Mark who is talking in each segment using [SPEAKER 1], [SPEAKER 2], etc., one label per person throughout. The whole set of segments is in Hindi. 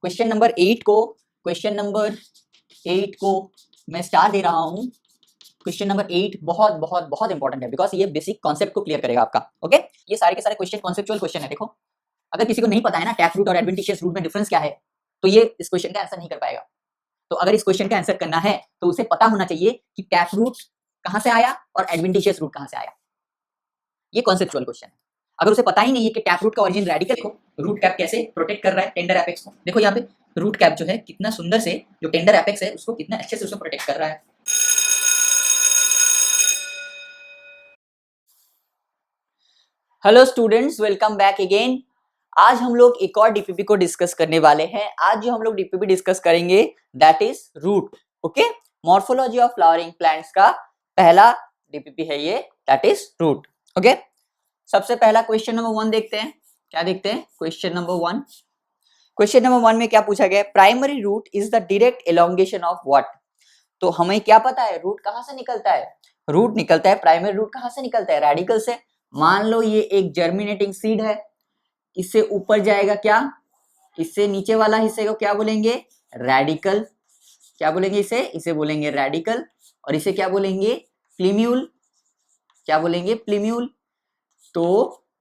[SPEAKER 1] क्वेश्चन नंबर 8 को मैं स्टार दे रहा हूं। क्वेश्चन नंबर 8 बहुत बहुत बहुत इंपॉर्टेंट है बिकॉज ये बेसिक कॉन्सेप्ट को क्लियर करेगा आपका। ओके, ये सारे के सारे क्वेश्चन कॉन्सेप्चुअल क्वेश्चन है। देखो, अगर किसी को नहीं पता है ना टैप रूट और एडवेंटिशियस रूट में डिफरेंस क्या है, तो ये इस क्वेश्चन का आंसर नहीं कर पाएगा। तो अगर इस क्वेश्चन का आंसर करना है तो उसे पता होना चाहिए कि टैप रूट कहां से आया और एडवेंटिशियस रूट कहां से आया। ये कॉन्सेप्चुअल क्वेश्चन है। अगर उसे पता ही नहीं है कि टैप रूट का ओरिजिन रेडिकल को रूट कैप कैसे प्रोटेक्ट कर रहा है टेंडर एपेक्स को। देखो यहाँ पे रूट कैप जो है कितना सुंदर से जो टेंडर एपेक्स है उसको कितना अच्छे से उसको प्रोटेक्ट कर रहा है। Hello students, welcome back again. आज हम लोग एक और डीपीपी को डिस्कस करने वाले हैं। आज जो हम लोग डीपीपी डिस्कस करेंगे that is root. Okay, morphology of flowering plants का पहला डीपीपी है ये, दैट इज रूट। ओके, सबसे पहला क्वेश्चन नंबर 1 देखते हैं। क्या देखते हैं? Question number 1। क्वेश्चन नंबर 1 में क्या पूछा गया? Primary root is the direct elongation of what. तो हमें क्या पता है रूट कहां से निकलता है? रूट निकलता है, प्राइमरी रूट कहां से निकलता है? रेडिकल से। मान लो ये एक जर्मिनेटिंग सीड है, इससे ऊपर जाएगा क्या? इससे नीचे वाला हिस्से को क्या बोलेंगे? रेडिकल। क्या बोलेंगे इसे? इसे बोलेंगे रेडिकल। और इसे क्या बोलेंगे? प्लीम्यूल। क्या बोलेंगे? प्लीम्यूल। तो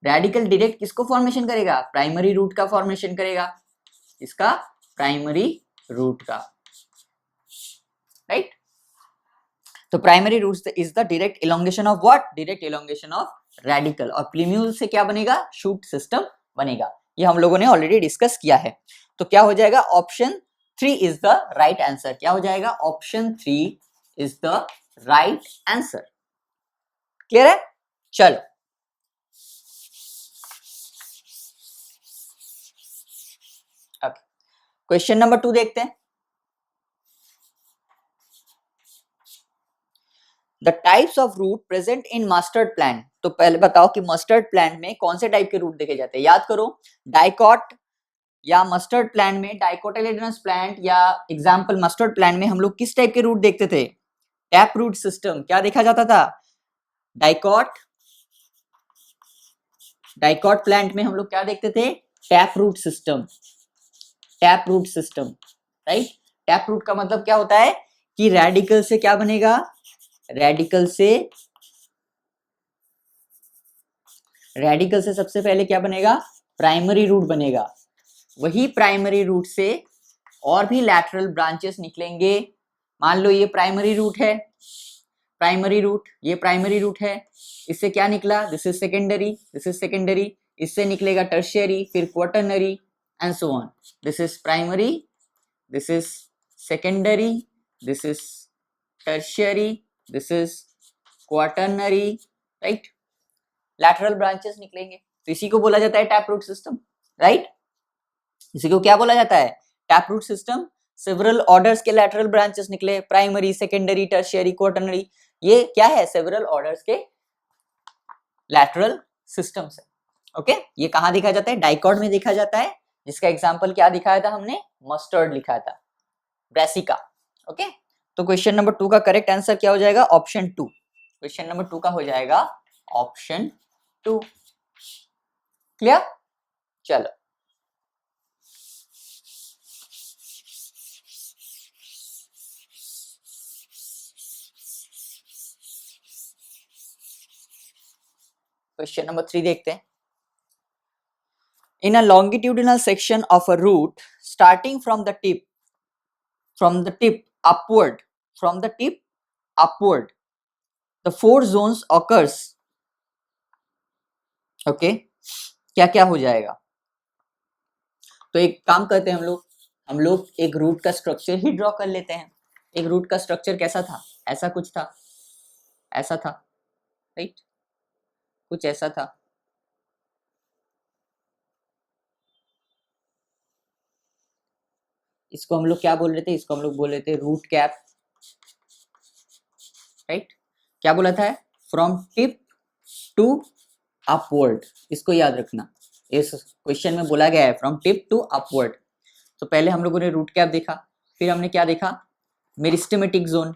[SPEAKER 1] रेडिकल डायरेक्ट किसको फॉर्मेशन करेगा? प्राइमरी रूट का फॉर्मेशन करेगा। इसका प्राइमरी रूट का, राइट। तो primary root is the direct elongation of what? Direct elongation of radicle. और प्लीम्यूल से क्या बनेगा? शूट सिस्टम बनेगा। ये हम लोगों ने ऑलरेडी डिस्कस किया है। तो क्या हो जाएगा? Option 3 is the right answer. क्या हो जाएगा? Option 3 is the right answer. Clear है? चलो, क्वेश्चन नंबर 2 देखते हैं। The types of root present in mustard plant. तो पहले बताओ कि मस्टर्ड प्लांट में कौन से टाइप के रूट देखे जाते हैं? याद करो, डाइकॉट या मस्टर्ड प्लांट में डाइकोटिलेडोनस प्लांट या एग्जांपल मस्टर्ड प्लांट में हम लोग किस टाइप के रूट देखते थे? Tap root system. क्या देखा जाता था? डाइकॉट प्लांट में हम लोग क्या देखते थे? Tap root system. Tap root system, right. Tap root का मतलब क्या होता है कि रेडिकल से क्या बनेगा? रेडिकल से सबसे पहले क्या बनेगा? प्राइमरी रूट बनेगा। वही प्राइमरी रूट से और भी लैटरल ब्रांचेस निकलेंगे। मान लो ये प्राइमरी रूट है, ये प्राइमरी रूट है। इससे क्या निकला? दिस इज सेकेंडरी, इससे निकलेगा टर्शियरी, फिर quaternary and so on. This is primary, this is secondary, this is tertiary, this is quaternary, right. Lateral branches निकलेंगे, तो इसी को बोला जाता है टैप रूट सिस्टम, राइट। इसी को क्या बोला जाता है? Tap root system. Several orders के लैटरल ब्रांचेस निकले, प्राइमरी, सेकेंडरी, टर्शियरी, क्वाटरनरी। ये क्या है? सेवरल ऑर्डर्स के लैटरल सिस्टम्स है। ओके, ये कहां देखा जाता है? डाइकॉट में देखा जाता है, जिसका एग्जांपल क्या दिखाया था हमने? मस्टर्ड लिखा था, ब्रेसिका। ओके, तो क्वेश्चन नंबर 2 का करेक्ट आंसर क्या हो जाएगा? ऑप्शन 2। क्वेश्चन नंबर 2 का हो जाएगा ऑप्शन 2। क्लियर? चलो, क्वेश्चन नंबर 3 देखते हैं। In a longitudinal section of a root starting from the tip upward, the 4 zones occurs. Okay, क्या क्या हो जाएगा? तो एक काम करते हैं हम लोग एक रूट का स्ट्रक्चर ही ड्रॉ कर लेते हैं। एक रूट का स्ट्रक्चर कैसा था? ऐसा कुछ था, ऐसा था, राइट। कुछ ऐसा था। इसको हम लोग क्या बोल रहे थे? इसको हम लोग बोल रहे थे रूट कैप, राइट। क्या बोला था? From tip to upward. इसको याद रखना, इस क्वेश्चन में बोला गया है फ्रॉम टिप टू अपवर्ड। तो पहले हम लोगों ने रूट कैप देखा, फिर हमने क्या देखा? Meristematic zone.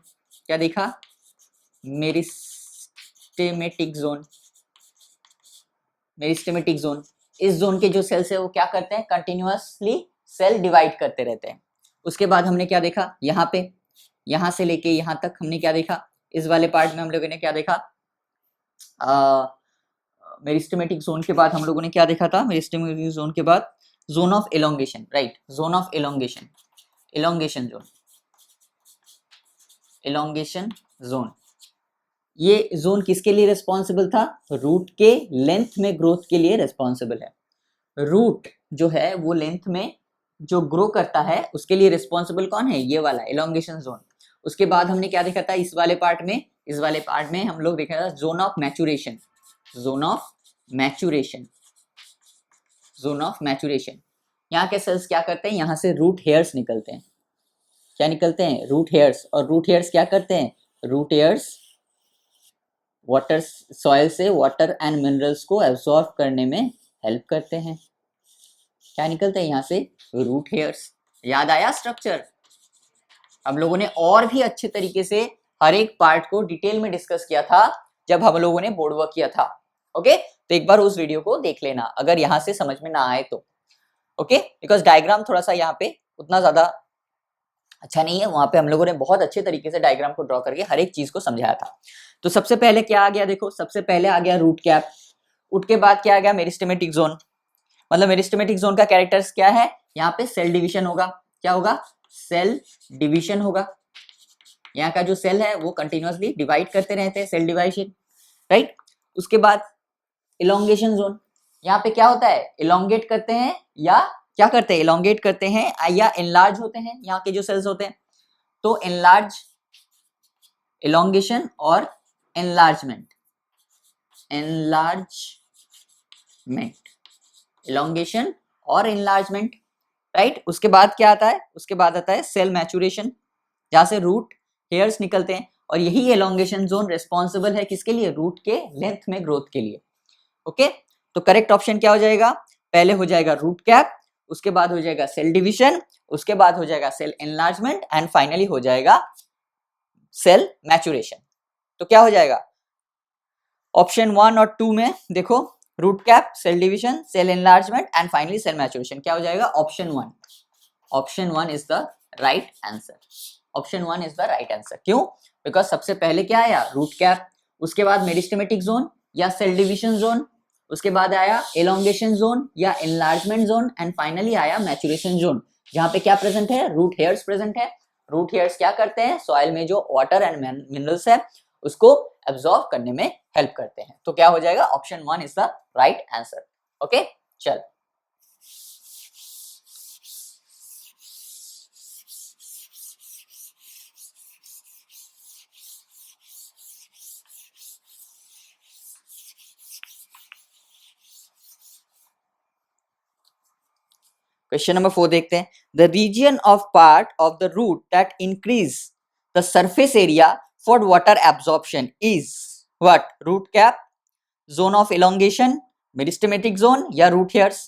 [SPEAKER 1] क्या देखा? Meristematic zone. इस जोन के जो सेल्स है वो क्या करते हैं? कंटिन्यूअसली सेल डिवाइड करते रहते हैं। उसके बाद हमने क्या देखा, यहाँ पे यहाँ से लेके यहाँ तक हमने क्या देखा, इस वाले पार्ट में हम लोगों ने क्या देखा, मेरिस्टेमेटिक जोन के बाद हम लोगों ने क्या देखा था, मेरिस्टेमेटिक जोन के बाद zone of elongation, right, zone of elongation, elongation zone, elongation zone. ये जोन किसके लिए रिस्पॉन्सिबल था, रूट के लेंथ में ग्रोथ के लिए रिस्पॉन्सिबल है। रूट जो है वो लेंथ में जो ग्रो करता है उसके लिए रिस्पॉन्सिबल कौन है, ये वाला एलोंगेशन जोन। उसके बाद हमने क्या देखा था इस वाले पार्ट में, इस वाले पार्ट में हम लोग देखा था zone of maturation, zone of maturation, zone of maturation. यहाँ के सेल्स क्या करते हैं, यहाँ से रूट हेयर्स निकलते हैं, क्या निकलते हैं, रूट हेयर्स। और रूट हेयर्स क्या करते हैं, रूट हेयर्स वाटर, सॉइल से वाटर एंड मिनरल्स को एब्जॉर्ब करने में हेल्प करते हैं। क्या निकलते हैं यहाँ से, रूट हेयर्स। याद आया स्ट्रक्चर, हम लोगों ने और भी अच्छे तरीके से हर एक पार्ट को डिटेल में डिस्कस किया था जब हम लोगों ने बोर्ड वर्क किया था। ओके, तो एक बार उस वीडियो को देख लेना अगर यहाँ से समझ में ना आए तो। ओके, बिकॉज डायग्राम थोड़ा सा यहाँ पे उतना ज्यादा अच्छा नहीं है, वहां पे हम लोगों ने बहुत अच्छे तरीके से डायग्राम को ड्रॉ करके हर एक चीज को समझाया था। तो सबसे पहले क्या आ गया, देखो सबसे पहले आ गया रूट कैप, उसके बाद क्या आ गया, मेरिस्टेमेटिक जोन। मतलब मेरिस्टेमेटिक जोन का कैरेक्टर्स क्या है, यहाँ पे सेल डिवीजन होगा, क्या होगा, सेल डिवीजन होगा। यहाँ का जो सेल है वो कंटिन्यूअसली डिवाइड करते रहते हैं, सेल डिवाइजन, राइट। उसके बाद इलोंगेशन जोन, यहाँ पे क्या होता है, इलोंगेट करते हैं या क्या करते हैं, इलोंगेट करते हैं या एनलार्ज होते हैं यहाँ के जो सेल्स होते हैं। तो एनलार्ज, इलोंगेशन और एनलार्जमेंट, एनलार्जमेंट, इलोंगेशन और एनलार्जमेंट, राइट। उसके बाद क्या आता है, उसके बाद आता है सेल मैचुरेशन, जहां से रूट हेयर्स निकलते हैं। और यही एलोंगेशन जोन रिस्पॉन्सिबल है किसके लिए, रूट के लेंथ में ग्रोथ के लिए। ओके, तो करेक्ट ऑप्शन क्या हो जाएगा, पहले हो जाएगा रूट कैप, उसके बाद हो जाएगा सेल डिवीजन, उसके बाद हो जाएगा सेल एनलार्जमेंट एंड फाइनली हो जाएगा सेल मैचुरेशन। तो क्या हो जाएगा, ऑप्शन 1 और 2 में देखो, root cap, cell division, cell enlargement and finally cell maturation, क्या हो जाएगा, option 1। Option 1 is the right answer, option 1 is the right answer. क्यों, बिकॉज सबसे पहले क्या आया, रूट कैप, उसके बाद मेरिस्टेमेटिक जोन या सेल डिवीजन जोन, उसके बाद आया एलोंगेशन जोन या एनलार्जमेंट जोन एंड फाइनली आया मैचुरेशन जोन, जहां पे क्या प्रेजेंट है, रूट हेयर्स प्रेजेंट है। रूट हेयर्स क्या करते हैं, सॉइल में जो वाटर एंड मिनरल्स है उसको एब्जॉर्ब करने में हेल्प करते हैं। तो क्या हो जाएगा, option 1 is the right answer. Okay, चल क्वेश्चन नंबर 4 देखते हैं। The region of part of the root that increase the surface area for water absorption is what, root cap, zone of elongation, meristematic zone या रूट हेयर्स।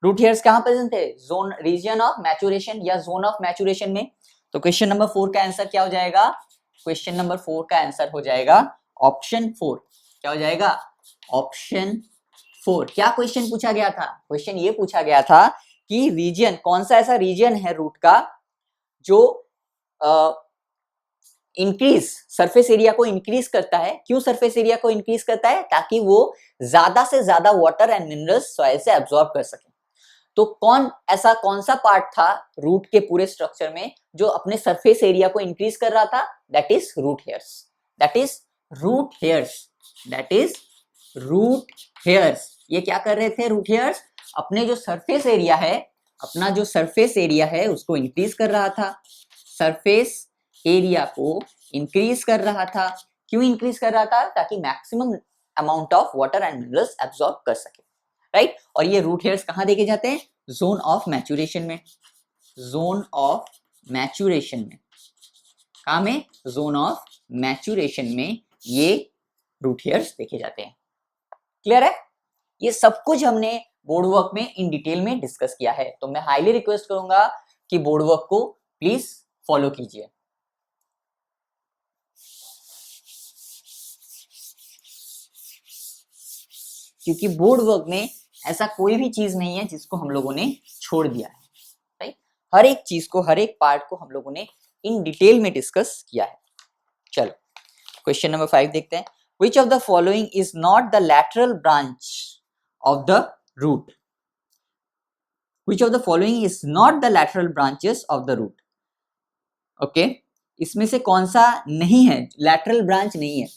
[SPEAKER 1] रूट हेयर्स कहां प्रेजेंट है, जोन, रीजन ऑफ मैचुरेशन या जोन ऑफ मैचुरेशन में। तो क्वेश्चन नंबर 4 का आंसर क्या हो जाएगा, क्वेश्चन नंबर 4 का आंसर हो जाएगा ऑप्शन 4। क्या हो जाएगा, ऑप्शन 4। क्या क्वेश्चन पूछा गया था, क्वेश्चन ये पूछा गया था कि रीजन, कौन सा ऐसा रीजन है रूट का जो इंक्रीज, सरफेस एरिया को इंक्रीज करता है। क्यों सरफेस एरिया को इंक्रीज करता है, ताकि वो ज्यादा से ज्यादा वाटर एंड मिनरल्स सॉइल से एब्जॉर्ब कर सके। तो कौन सा पार्ट था रूट के पूरे स्ट्रक्चर में जो अपने सरफेस एरिया को इंक्रीज कर रहा था, that is root hairs, that is root hairs, that is root hairs. ये क्या कर रहे थे रूट हेयर्स, अपने जो सरफेस एरिया है, अपना जो सरफेस एरिया है उसको इंक्रीज कर रहा था, सरफेस एरिया को इंक्रीज कर रहा था। क्यों इंक्रीज कर रहा था, ताकि maximum amount of water and minerals absorb कर सके, राइट। और ये रूट हेयर्स कहां देखे जाते हैं, जोन ऑफ मैचुरेशन में, जोन ऑफ मैचुरेशन में, कहां में, जोन ऑफ मैचुरेशन में ये रूट हेयर्स देखे जाते हैं। क्लियर है, ये सब कुछ हमने बोर्ड वर्क में इन डिटेल में डिस्कस किया है। तो मैं हाईली रिक्वेस्ट करूंगा कि बोर्ड वर्क को प्लीज फॉलो कीजिए। क्योंकि बोर्ड वर्क में ऐसा कोई भी चीज नहीं है जिसको हम लोगों ने छोड़ दिया है, हर एक चीज को, हर एक पार्ट को हम लोगों ने इन डिटेल में डिस्कस किया है। चलो क्वेश्चन नंबर 5 देखते हैं। Which of the following is not the lateral branch of the root? Which of the following is not the lateral branches of the root? Okay, इसमें से कौन सा नहीं है, lateral branch नहीं है?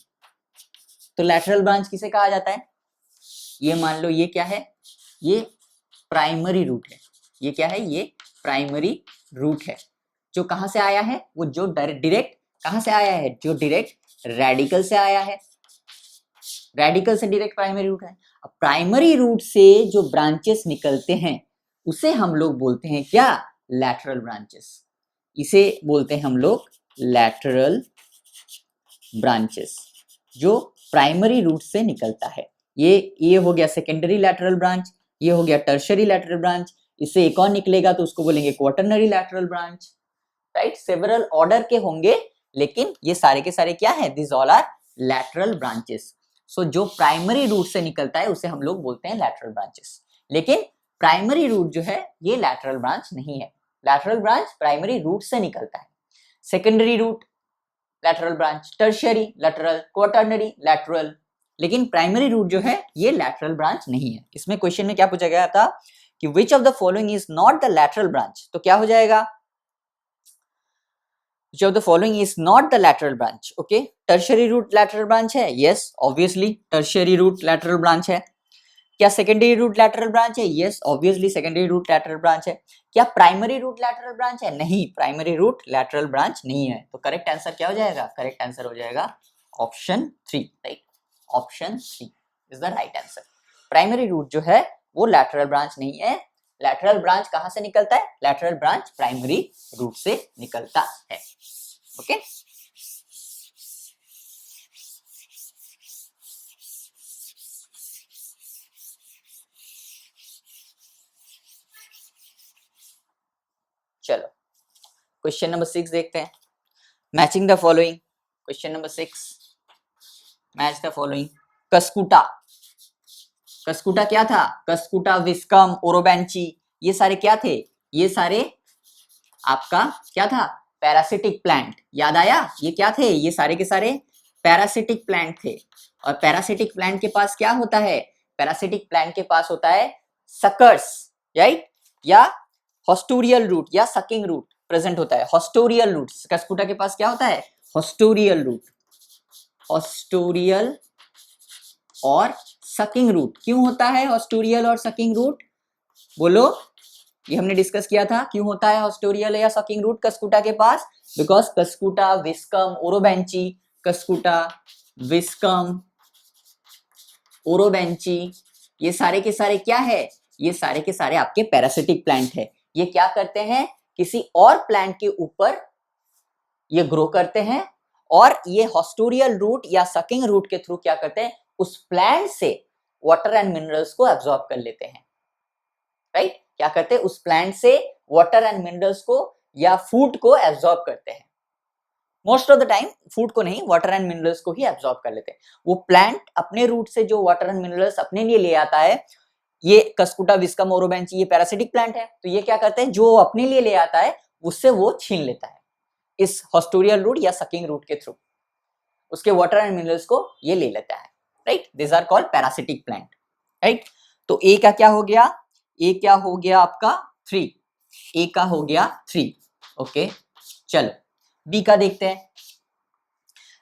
[SPEAKER 1] तो lateral branch किसे कहा जाता है? ये मान लो ये क्या है, ये प्राइमरी रूट है। ये क्या है, ये प्राइमरी रूट है। जो कहां से आया है, वो जो डायरेक्ट कहां से आया है, जो डायरेक्ट रेडिकल से आया है। रेडिकल से डायरेक्ट प्राइमरी रूट है। अब प्राइमरी रूट से जो ब्रांचेस निकलते हैं उसे हम लोग बोलते हैं क्या, लैटरल ब्रांचेस। इसे बोलते हैं हम लोग लैटरल ब्रांचेस, जो प्राइमरी रूट से निकलता है। ये हो गया सेकेंडरी लैटरल ब्रांच, ये हो गया टर्शियरी लैटरल ब्रांच। इससे एक और निकलेगा तो उसको बोलेंगे quaternary lateral branch, right. Several order के होंगे, लेकिन ये सारे के सारे क्या है, this all are lateral branches. So जो प्राइमरी रूट से निकलता है उसे हम लोग बोलते हैं लैटरल ब्रांचेस। लेकिन प्राइमरी रूट जो है ये लैटरल ब्रांच नहीं है। लैटरल ब्रांच प्राइमरी रूट से निकलता है। Secondary root lateral branch, tertiary lateral, quaternary lateral, लेकिन प्राइमरी रूट जो है ये लैटरल ब्रांच नहीं है। इसमें क्वेश्चन में क्या पूछा गया था कि विच of the following is not the lateral branch, तो क्या हो जाएगा, which of the following is not the lateral branch? Okay, tertiary root lateral branch है, yes obviously tertiary root lateral branch है। क्या secondary root lateral branch है, yes obviously secondary root lateral branch है। क्या primary root lateral branch है, नहीं primary root lateral branch नहीं है। तो करेक्ट आंसर क्या हो जाएगा, करेक्ट आंसर हो जाएगा option 3, right. Option 3 is the right answer. Primary root जो है वो लैटरल ब्रांच नहीं है। लैटरल ब्रांच कहां से निकलता है, लैटरल ब्रांच प्राइमरी रूट से निकलता है। ओके चलो क्वेश्चन नंबर 6 देखते हैं। Matching the following, question number 6, match the following. Cuscuta, cuscuta क्या था, कस्कुटा, विस्कम, ओरोबैंची, ये सारे क्या थे, ये सारे आपका क्या था, पैरासिटिक प्लांट। याद आया, ये क्या थे, ये सारे के सारे पैरासिटिक प्लांट थे। और पैरासिटिक प्लांट के पास क्या होता है, पैरासिटिक प्लांट के पास होता है सकर्स, राइट, या हॉस्टोरियल रूट या सकिंग रूट प्रेजेंट होता है। हॉस्टोरियल रूट, कस्कुटा के पास क्या होता है, हॉस्टोरियल रूट, हॉस्टोरियल और सकिंग रूट। क्यों होता है हॉस्टोरियल और सकिंग रूट, बोलो, ये हमने डिस्कस किया था, क्यों होता है हॉस्टोरियल या सकिंग रूट कस्कुटा के पास, because Cuscuta, Viscum, ओरोबैंची, Cuscuta, Viscum, ओरोबैंची, ये सारे के सारे क्या है, ये सारे के सारे आपके पैरासिटिक प्लांट है। ये क्या करते हैं, किसी और प्लांट के ऊपर ये ग्रो करते हैं, और ये हॉस्टोरियल रूट या सकिंग रूट के थ्रू क्या करते हैं, उस प्लांट से वाटर एंड मिनरल्स को एब्जॉर्ब कर लेते हैं, राइट। क्या करते हैं, उस प्लांट से वाटर एंड मिनरल्स को या फूड को एब्जॉर्ब करते हैं। Most of the time food को नहीं, वाटर एंड मिनरल्स को ही एब्जॉर्ब कर लेते हैं। वो प्लांट अपने रूट से जो वाटर एंड मिनरल्स अपने लिए ले आता है, ये कस्कुटा, विस्कम, ओरोबैंची, ये पैरासिटिक प्लांट है, तो ये क्या करते हैं, जो अपने लिए ले आता है उससे वो छीन लेता है इस हॉस्टोरियल रूट या सकिंग रूट के थ्रू, उसके वाटर एंड मिनरल्स को ये ले लेता है, right. This are called parasitic plant, right. तो ए का क्या हो गया, ए क्या हो गया आपका 3, ए का हो गया 3। ओके चलो बी का देखते हैं।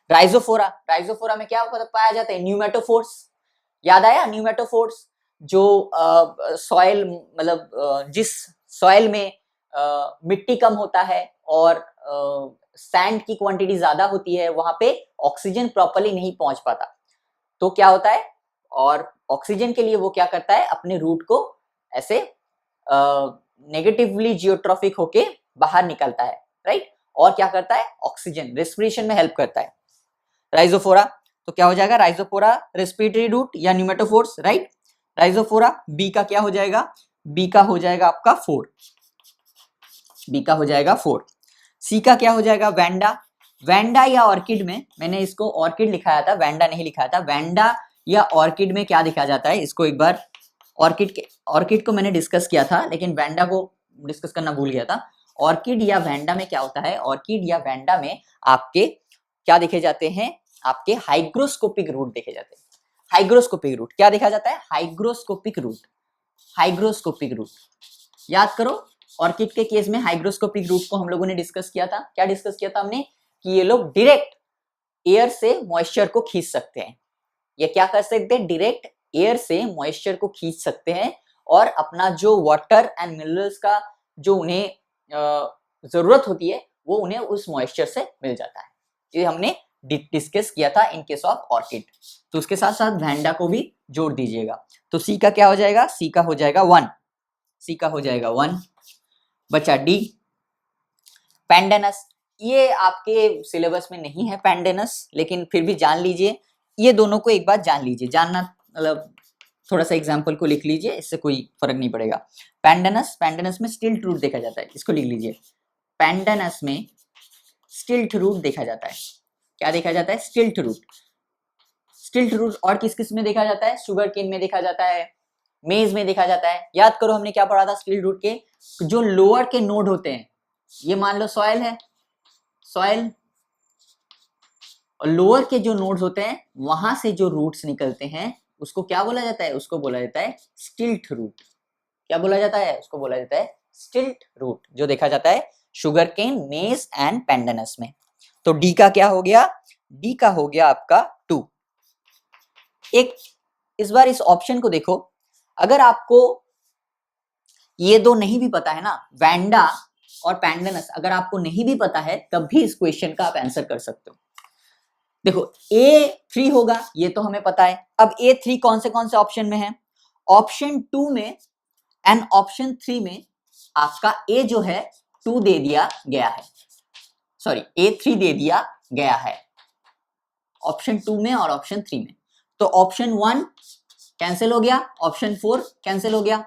[SPEAKER 1] राइजोफोरा, राइजोफोरा में क्या पाया जाता है, न्यूमेटोफोर्स। याद आया, न्यूमेटोफोर्स, जो सॉइल, मतलब जिस सॉइल में मिट्टी कम होता है और सैंड की क्वांटिटी ज्यादा होती है, वहां पे ऑक्सीजन प्रॉपर्ली नहीं पहुंच पाता, तो क्या होता है, और ऑक्सीजन के लिए वो क्या करता है, अपने रूट को ऐसे नेगेटिवली जियोट्रॉफिक होके बाहर निकलता है, राइट। और क्या करता है, ऑक्सीजन रेस्पिरेशन में हेल्प करता है राइजोफोरा। तो क्या हो जाएगा, राइजोफोरा रेस्पिरेटरी रूट या न्यूमेटोफोर्स, राइट। राइजोफोरा, बी का क्या हो जाएगा, बी का हो जाएगा आपका 4, बी का हो जाएगा 4। सी का क्या हो जाएगा, वैंडा। वैंडा या ऑर्किड में, मैंने इसको ऑर्किड लिखाया था, वैंडा नहीं लिखाया था। वैंडा या ऑर्किड में क्या दिखा जाता है, इसको एक बार ऑर्किड को मैंने डिस्कस किया था, लेकिन वैंडा को डिस्कस करना भूल गया था। ऑर्किड या वैंडा में क्या होता है, ऑर्किड या वैंडा में आपके क्या देखे जाते हैं, आपके हाइग्रोस्कोपिक रूट देखे जाते हैं। हाइग्रोस्कोपिक रूट क्या देखा जाता है, हाइग्रोस्कोपिक रूट, हाइग्रोस्कोपिक रूट याद करो। ऑर्किड के केस में हाइग्रोस्कोपिक रूट को हम लोगों ने डिस्कस किया था, क्या डिस्कस किया था हमने, कि ये लोग डायरेक्ट एयर से मॉइस्चर को खींच सकते हैं। ये क्या कर सकते हैं, डायरेक्ट एयर से मॉइस्चर को खींच सकते हैं और अपना जो वाटर एंड मिनरल्स का जो उन्हें जरूरत होती है वो उन्हें उस मॉइस्चर से मिल जाता है। ये हमने डिस्कस किया था इन केस ऑफ ऑर्किड। तो उसके साथ साथ वैंडा को भी जोड़ दीजिएगा। तो सी का क्या हो जाएगा, सी का हो जाएगा 1, सी का हो जाएगा 1। बचा डी, पैंडेनस। ये आपके सिलेबस में नहीं है पैंडेनस, लेकिन फिर भी जान लीजिए, ये दोनों को एक बार जान लीजिए, जानना मतलब थोड़ा सा एग्जाम्पल को लिख लीजिए, इससे कोई फर्क नहीं पड़ेगा। पैंडेनस, पैंडेनस में स्टिल्ट रूट देखा जाता है, इसको लिख लीजिए। पैंडेनस में स्टिल्ट रूट देखा जाता है। क्या देखा जाता है, स्टिल्ट रूट। स्टिल्ट रूट और किस किस में देखा जाता है, शुगर केन में देखा जाता है, मेज में देखा जाता है। याद करो हमने क्या पढ़ा था स्टिल्ट रूट के, जो लोअर के नोड होते हैं, ये मान लो सॉइल है, सॉइल, और लोअर के जो नोड्स होते हैं वहां से जो रूट्स निकलते हैं उसको क्या बोला जाता है, उसको बोला जाता है स्टिल्ट रूट। क्या बोला जाता है, उसको बोला जाता है स्टिल्ट रूट, जो देखा जाता है शुगर केन, मेज एंड पैंडेनस में। तो डी का क्या हो गया, डी का हो गया आपका 2। एक इस बार इस ऑप्शन को देखो, अगर आपको ये दो नहीं भी पता है ना, वैंडा और पैंडेनस, अगर आपको नहीं भी पता है तब भी इस क्वेश्चन का आप आंसर कर सकते हो। देखो A3 होगा, ये तो हमें पता है। अब A3 कौन से ऑप्शन में है, ऑप्शन 2 में एंड ऑप्शन 3 में आपका A जो है 2 दे दिया गया है, सॉरी A3 दे दिया गया है ऑप्शन 2 में और ऑप्शन 3 में। तो ऑप्शन 1 कैंसिल हो गया, ऑप्शन 4 कैंसिल हो गया।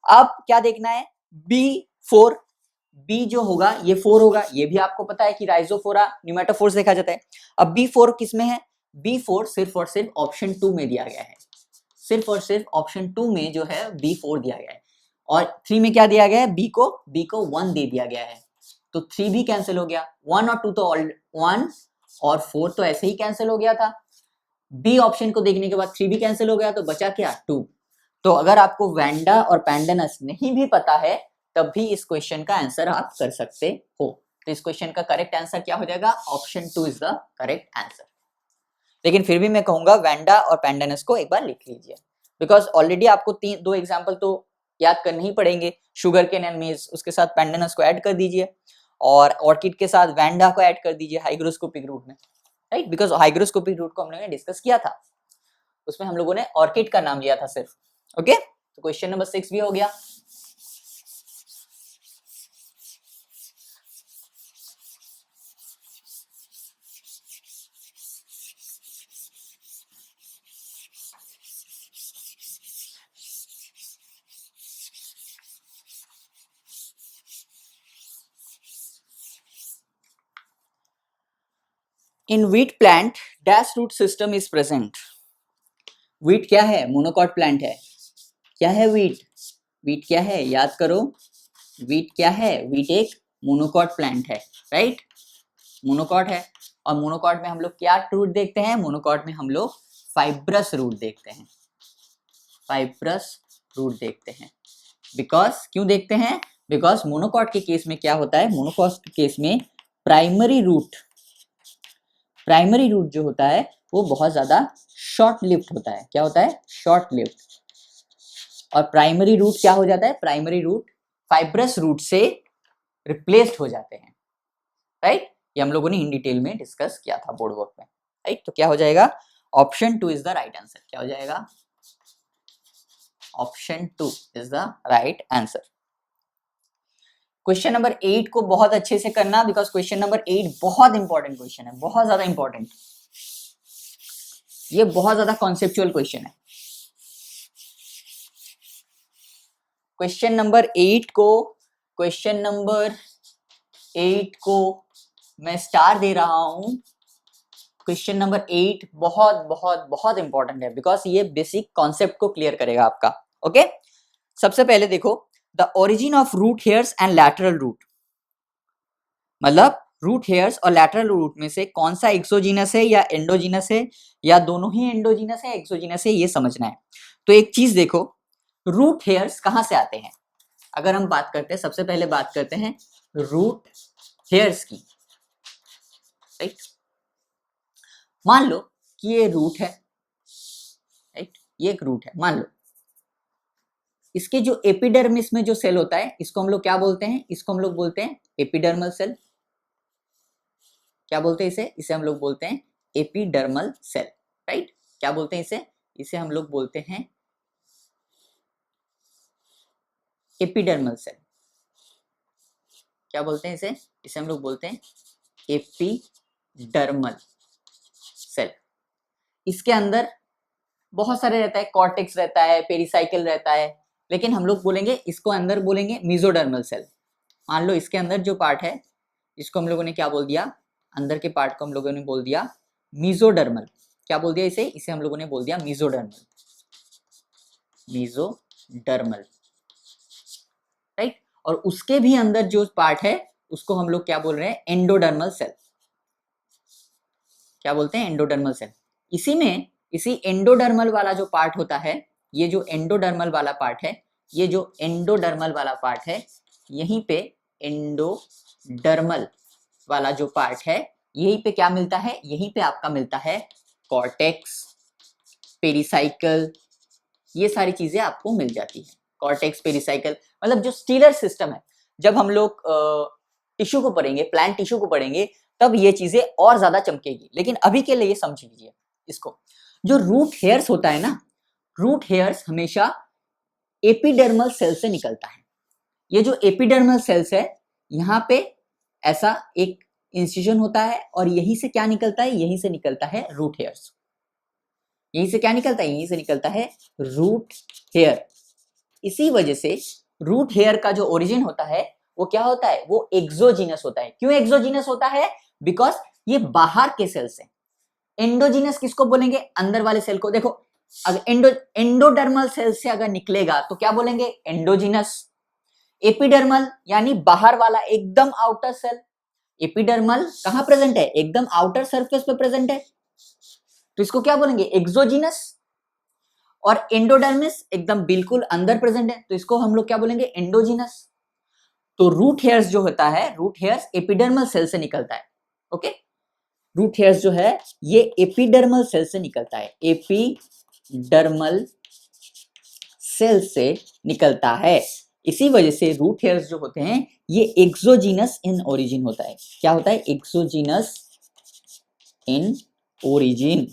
[SPEAKER 1] अब क्या देखना है, B4, बी जो होगा ये 4 होगा, ये भी आपको पता है कि राइजोफोरा न्यूमेटोफोर्स देखा जाता है। अब B4 किस में है, B4 सिर्फ और सिर्फ ऑप्शन 2 में दिया गया है, सिर्फ और सिर्फ ऑप्शन 2 में जो है B4 दिया गया है। और 3 में क्या दिया गया है, B को 1 दे दिया गया है, तो 3 भी कैंसिल हो गया। 1 और 2 तो 1 और 4 तो ऐसे ही कैंसिल हो गया था। बी ऑप्शन को देखने के बाद 3 भी कैंसिल हो गया, तो बचा क्या, 2। तो अगर आपको वैंडा और पैंडेनस नहीं भी पता है तब भी इस क्वेश्चन का आंसर आप कर सकते हो। तो इस क्वेश्चन का करेक्ट आंसर क्या हो जाएगा, option 2 is the correct answer. लेकिन फिर भी मैं कहूंगा वैंडा और पैंडेनस को एक बार लिख लीजिए, बिकॉज ऑलरेडी आपको 2 एग्जाम्पल तो याद करने ही पड़ेंगे, शुगर केन एंड मेज, उसके साथ पैंडेनस को ऐड कर दीजिए और ऑर्किड के साथ वैंडा को ऐड कर दीजिए हाइग्रोस्कोपिक रूट में, राइट, बिकॉज हाइग्रोस्कोपिक रूट को हम लोगों ने डिस्कस किया था, उसमें हम लोगों ने ऑर्किड का नाम लिया था सिर्फ। ओके, तो क्वेश्चन नंबर 6 भी हो गया। In wheat plant dash root system is present. Wheat क्या है, मोनोकॉट प्लांट है। क्या है व्हीट, व्हीट क्या है, याद करो, व्हीट क्या है, व्हीट एक मोनोकॉट प्लांट है, राइट, मोनोकॉट है। और मोनोकॉट में हम लोग क्या रूट देखते हैं, मोनोकॉट में हम लोग फाइब्रस रूट देखते हैं, फाइब्रस रूट देखते हैं। बिकॉज क्यों देखते हैं, बिकॉज मोनोकॉट के केस में क्या होता है, मोनोकॉट के केस में प्राइमरी रूट जो होता है वो बहुत ज्यादा शॉर्ट लिव्ड होता है। क्या होता है, शॉर्ट लिव्ड। और प्राइमरी रूट क्या हो जाता है, प्राइमरी रूट फाइब्रस रूट से रिप्लेस्ड हो जाते हैं, राइट। ये हम लोगों ने इन डिटेल में डिस्कस किया था बोर्ड वर्क में, राइट। तो क्या हो जाएगा, option 2 is the right answer. क्या हो जाएगा, option 2 is the right answer. Question number 8 को बहुत अच्छे से करना, बिकॉज क्वेश्चन नंबर 8 बहुत इंपॉर्टेंट क्वेश्चन है, बहुत ज्यादा इंपॉर्टेंट। ये बहुत ज्यादा कॉन्सेप्चुअल क्वेश्चन है। क्वेश्चन नंबर 8 को मैं स्टार दे रहा हूं। क्वेश्चन नंबर 8 बहुत बहुत बहुत इंपॉर्टेंट है, बिकॉज ये बेसिक कॉन्सेप्ट को क्लियर करेगा आपका। ओके, सबसे पहले देखो, the origin of root hairs and lateral root. मतलब रूट हेयर्स और लैटरल रूट में से कौन सा एक्सोजीनस है या एंडोजीनस है, या दोनों ही एंडोजीनस है एक्सोजीनस है, ये समझना है। तो एक चीज देखो, रूट हेयर्स कहाँ से आते हैं। अगर हम बात करते हैं, सबसे पहले बात करते हैं रूट हेयर्स की, राइट। मान लो कि ये रूट है, राइट, ये एक रूट है, मान लो। इसके जो एपिडर्मिस में जो सेल होता है, इसको हम लोग क्या बोलते हैं, इसको हम लोग बोलते हैं एपिडर्मल सेल। क्या बोलते हैं इसे, इसे हम लोग बोलते हैं एपिडर्मल सेल, राइट। क्या बोलते हैं इसे, इसे हम लोग बोलते हैं एपिडर्मल सेल। क्या बोलते हैं इसे, इसे हम लोग बोलते हैं एपिडर्मल सेल। इसके अंदर बहुत सारे रहता है, कॉर्टेक्स रहता है, पेरिसाइकिल रहता है, लेकिन हम लोग बोलेंगे इसको अंदर बोलेंगे मेसोडर्मल सेल। मान लो इसके अंदर जो पार्ट है, इसको हम लोगों ने क्या बोल दिया, अंदर के पार्ट को हम लोगों ने बोल दिया मेसोडर्मल। क्या बोल दिया इसे, इसे हम लोगों ने बोल दिया मेसोडर्मल, मेसोडर्मल, राइट। और उसके भी अंदर जो पार्ट है उसको हम लोग क्या बोल रहे हैं, एंडोडर्मल सेल। क्या बोलते हैं, एंडोडर्मल सेल। इसी में, इसी एंडोडर्मल वाला जो पार्ट होता है, ये जो एंडोडर्मल वाला पार्ट है, ये जो एंडोडर्मल वाला पार्ट है, यहीं पे एंडोडर्मल वाला जो पार्ट है, यहीं पे क्या मिलता है, यहीं पे आपका मिलता है कॉर्टेक्स, पेरिसाइकल, ये सारी चीजें आपको मिल जाती है। कॉर्टेक्स, पेरिसाइकल, मतलब जो स्टीलर सिस्टम है। जब हम लोग टिश्यू को पढ़ेंगे, प्लांट टिश्यू को पढ़ेंगे, तब ये चीजें और ज्यादा चमकेगी, लेकिन अभी के लिए ये समझ लीजिए इसको। जो रूट हेयर्स होता है ना, रूट हेयर्स हमेशा एपिडर्मल सेल से निकलता है। ये जो एपिडर्मल सेल्स है, यहाँ पे ऐसा एक इंसिजन होता है, और यहीं से क्या निकलता है, यहीं से निकलता है रूट हेयर्स। यहीं से क्या निकलता है, यहीं से निकलता है रूट हेयर। इसी वजह से रूट हेयर का जो ओरिजिन होता है वो क्या होता है, वो एक्सोजीनस होता है। क्यों एक्सोजीनस होता है, बिकॉज ये बाहर के सेल्स है। एंडोजीनस किसको बोलेंगे, अंदर वाले सेल को। देखो, अगर एंडोडर्मल सेल से अगर निकलेगा तो क्या बोलेंगे, एंडोजीनस। एपिडर्मल यानी बाहर वाला, एकदम आउटर सेल। एपिडर्मल कहां प्रेजेंट है, एकदम आउटर सरफेस पे प्रेजेंट है, तो इसको क्या बोलेंगे, एक्सोजीनस। और एंडोडर्मिस एकदम बिल्कुल अंदर प्रेजेंट है, तो इसको हम लोग क्या बोलेंगे, एंडोजीनस। तो रूट हेयर्स जो होता है, रूट हेयर्स एपिडर्मल सेल से निकलता है, ओके। रूट हेयर्स जो है ये एपिडर्मल सेल से निकलता है, एपिडर्मल सेल से निकलता है। इसी वजह से रूट हेयर्स जो होते हैं ये एक्सोजीनस इन ओरिजिन होता है। क्या होता है, exogenous in origin.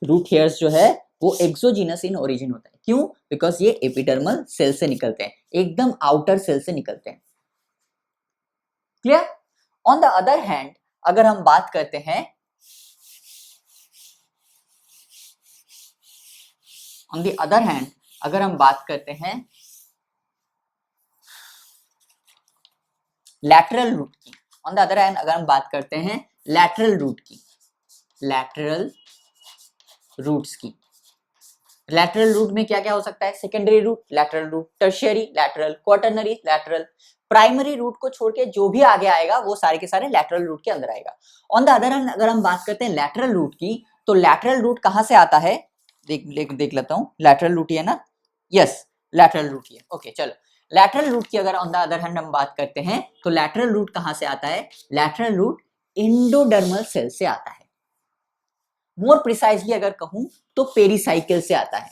[SPEAKER 1] Root hairs जो है वो एक्सोजीनस इन ओरिजिन होता है। क्यों, बिकॉज ये एपिडर्मल सेल से निकलते हैं, एकदम आउटर सेल से निकलते हैं। Clear. On the other hand अगर हम बात करते हैं, ऑन द अदर हैंड अगर हम बात करते हैं लैटरल रूट की, ऑन द अदर हैंड अगर हम बात करते हैं लैटरल रूट की, लैटरल रूट्स की। लैटरल रूट में क्या क्या हो सकता है, secondary root, lateral root, tertiary, lateral, quaternary, lateral. Primary root को छोड़ के जो भी आगे आएगा वो सारे के सारे लैटरल रूट के अंदर आएगा। ऑन द अदर हैंड अगर हम बात करते हैं लैटरल रूट की, तो लैटरल रूट कहां से आता है, देख लेता हूं। लैटरल रूट ही है ना, यस, लैटरल रूट ही है, ओके। चलो, लैटरल रूट की अगर ऑन द अदर हैंड हम बात करते हैं, तो लैटरल रूट कहां से आता है, लैटरल रूट एंडोडर्मल सेल से आता है। मोर प्रिसाइजली अगर कहूं तो पेरिसाइकिल से आता है,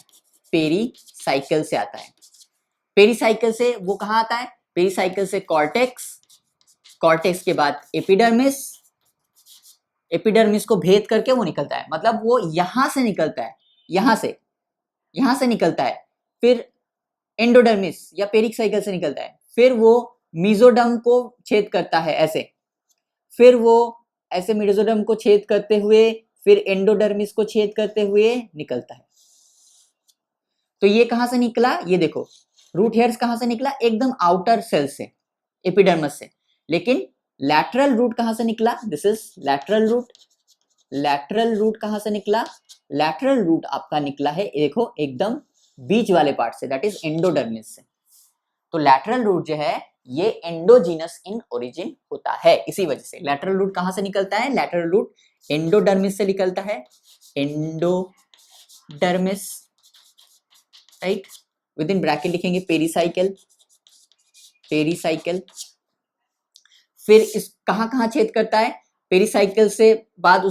[SPEAKER 1] पेरिसाइकिल से आता है। पेरिसाइकिल से वो कहां आता है, पेरिसाइकिल से कॉर्टेक्स, कॉर्टेक्स के बाद एपिडर्मिस, एपिडर्मिस को भेद करके वो निकलता है, मतलब वो यहां से निकलता है, यहां से निकलता है, फिर एंडोडर्मिस या पेरिसाइकिल से निकलता है, फिर वो मेसोडर्म को छेद करता है ऐसे, फिर वो ऐसे मेसोडर्म को छेद करते हुए फिर एंडोडर्मिस को छेद करते हुए निकलता है। तो ये कहां से निकला, ये देखो, रूट हेयर्स कहां से निकला, एकदम आउटर सेल से, एपिडर्मिस से। लेकिन लैटरल रूट कहां से निकला, this is lateral root. Lateral root कहां से निकला, लैटरल रूट आपका निकला है, देखो, एकदम बीच वाले पार्ट से, दैट इज एंडोडर्मिस से। तो लैटरल रूट जो है ये एंडोजीनस इन ओरिजिन होता है। इसी वजह से लैटरल रूट कहां से निकलता है? लैटरल रूट एंडोडर्मिस से निकलता है, endodermis, right. With in bracket लिखेंगे पेरीसाइकिल, पेरीसाइकिल। फिर इस कहां कहां छेद करता है? पेरीसाइकिल से बाद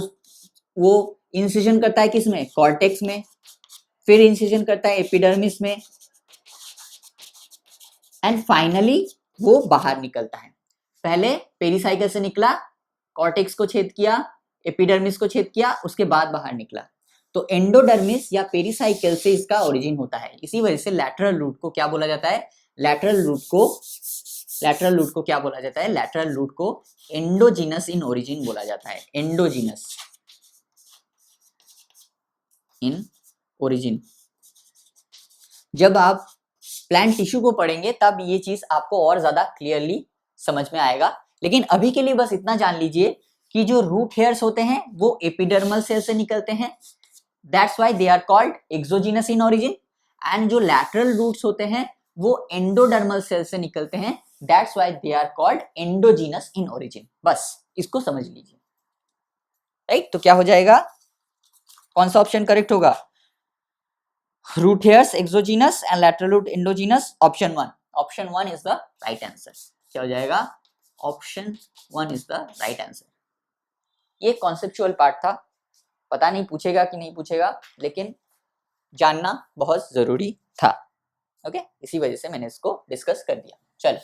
[SPEAKER 1] वो इंसिजन करता है किसमें? कॉर्टेक्स में। फिर इंसिजन करता है एपिडर्मिस में, एंड फाइनली वो बाहर निकलता है। पहले पेरीसाइकिल से निकला, कॉर्टेक्स को छेद किया, एपिडर्मिस को छेद किया, उसके बाद बाहर निकला। तो एंडोडर्मिस या पेरीसाइकिल से इसका ओरिजिन होता है। इसी वजह से लैटरल रूट को क्या बोला जाता है? लैटरल रूट को क्या बोला जाता है? लैटरल रूट को एंडोजीनस इन ओरिजिन बोला जाता है, एंडोजीनस इन ओरिजिन। जब आप प्लांट टिश्यू को पढ़ेंगे तब ये चीज आपको और ज्यादा क्लियरली समझ में आएगा। लेकिन अभी के लिए बस इतना जान लीजिए कि जो रूट हेयर्स होते हैं वो एपिडर्मल सेल से निकलते हैं, that's why they are called exogenous in origin. And जो लैटरल रूट्स होते हैं वो एंडोडर्मल सेल से निकलते हैं, that's why they are called endogenous in origin. बस इसको समझ लीजिए, राइट। तो क्या हो जाएगा? कौन सा ऑप्शन करेक्ट होगा? Root hairs exogenous and lateral root endogenous, option 1। Option 1 is the right answer. क्या हो जाएगा? Option 1 is the right answer. ये कॉन्सेप्चुअल पार्ट था, पता नहीं पूछेगा कि नहीं पूछेगा, लेकिन जानना बहुत जरूरी था। ओके, इसी वजह से मैंने इसको डिस्कस कर दिया। चलो,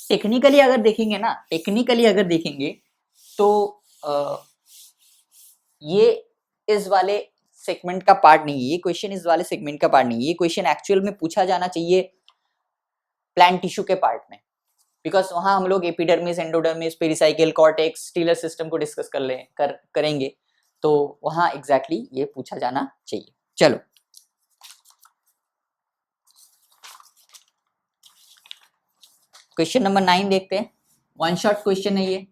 [SPEAKER 1] टेक्निकली अगर देखेंगे ना, टेक्निकली अगर देखेंगे तो ये इस वाले सेगमेंट का पार्ट नहीं है, ये क्वेश्चन इस वाले सेगमेंट का पार्ट नहीं है। ये क्वेश्चन एक्चुअल में पूछा जाना चाहिए प्लांट टिश्यू के पार्ट में, बिकॉज वहां हम लोग epidermis, endodermis, pericycle, cortex, tiller system को डिस्कस करेंगे, तो वहां एग्जैक्टली ये पूछा जाना चाहिए। चलो, क्वेश्चन नंबर 9 देखते हैं। वन शॉट क्वेश्चन है ये।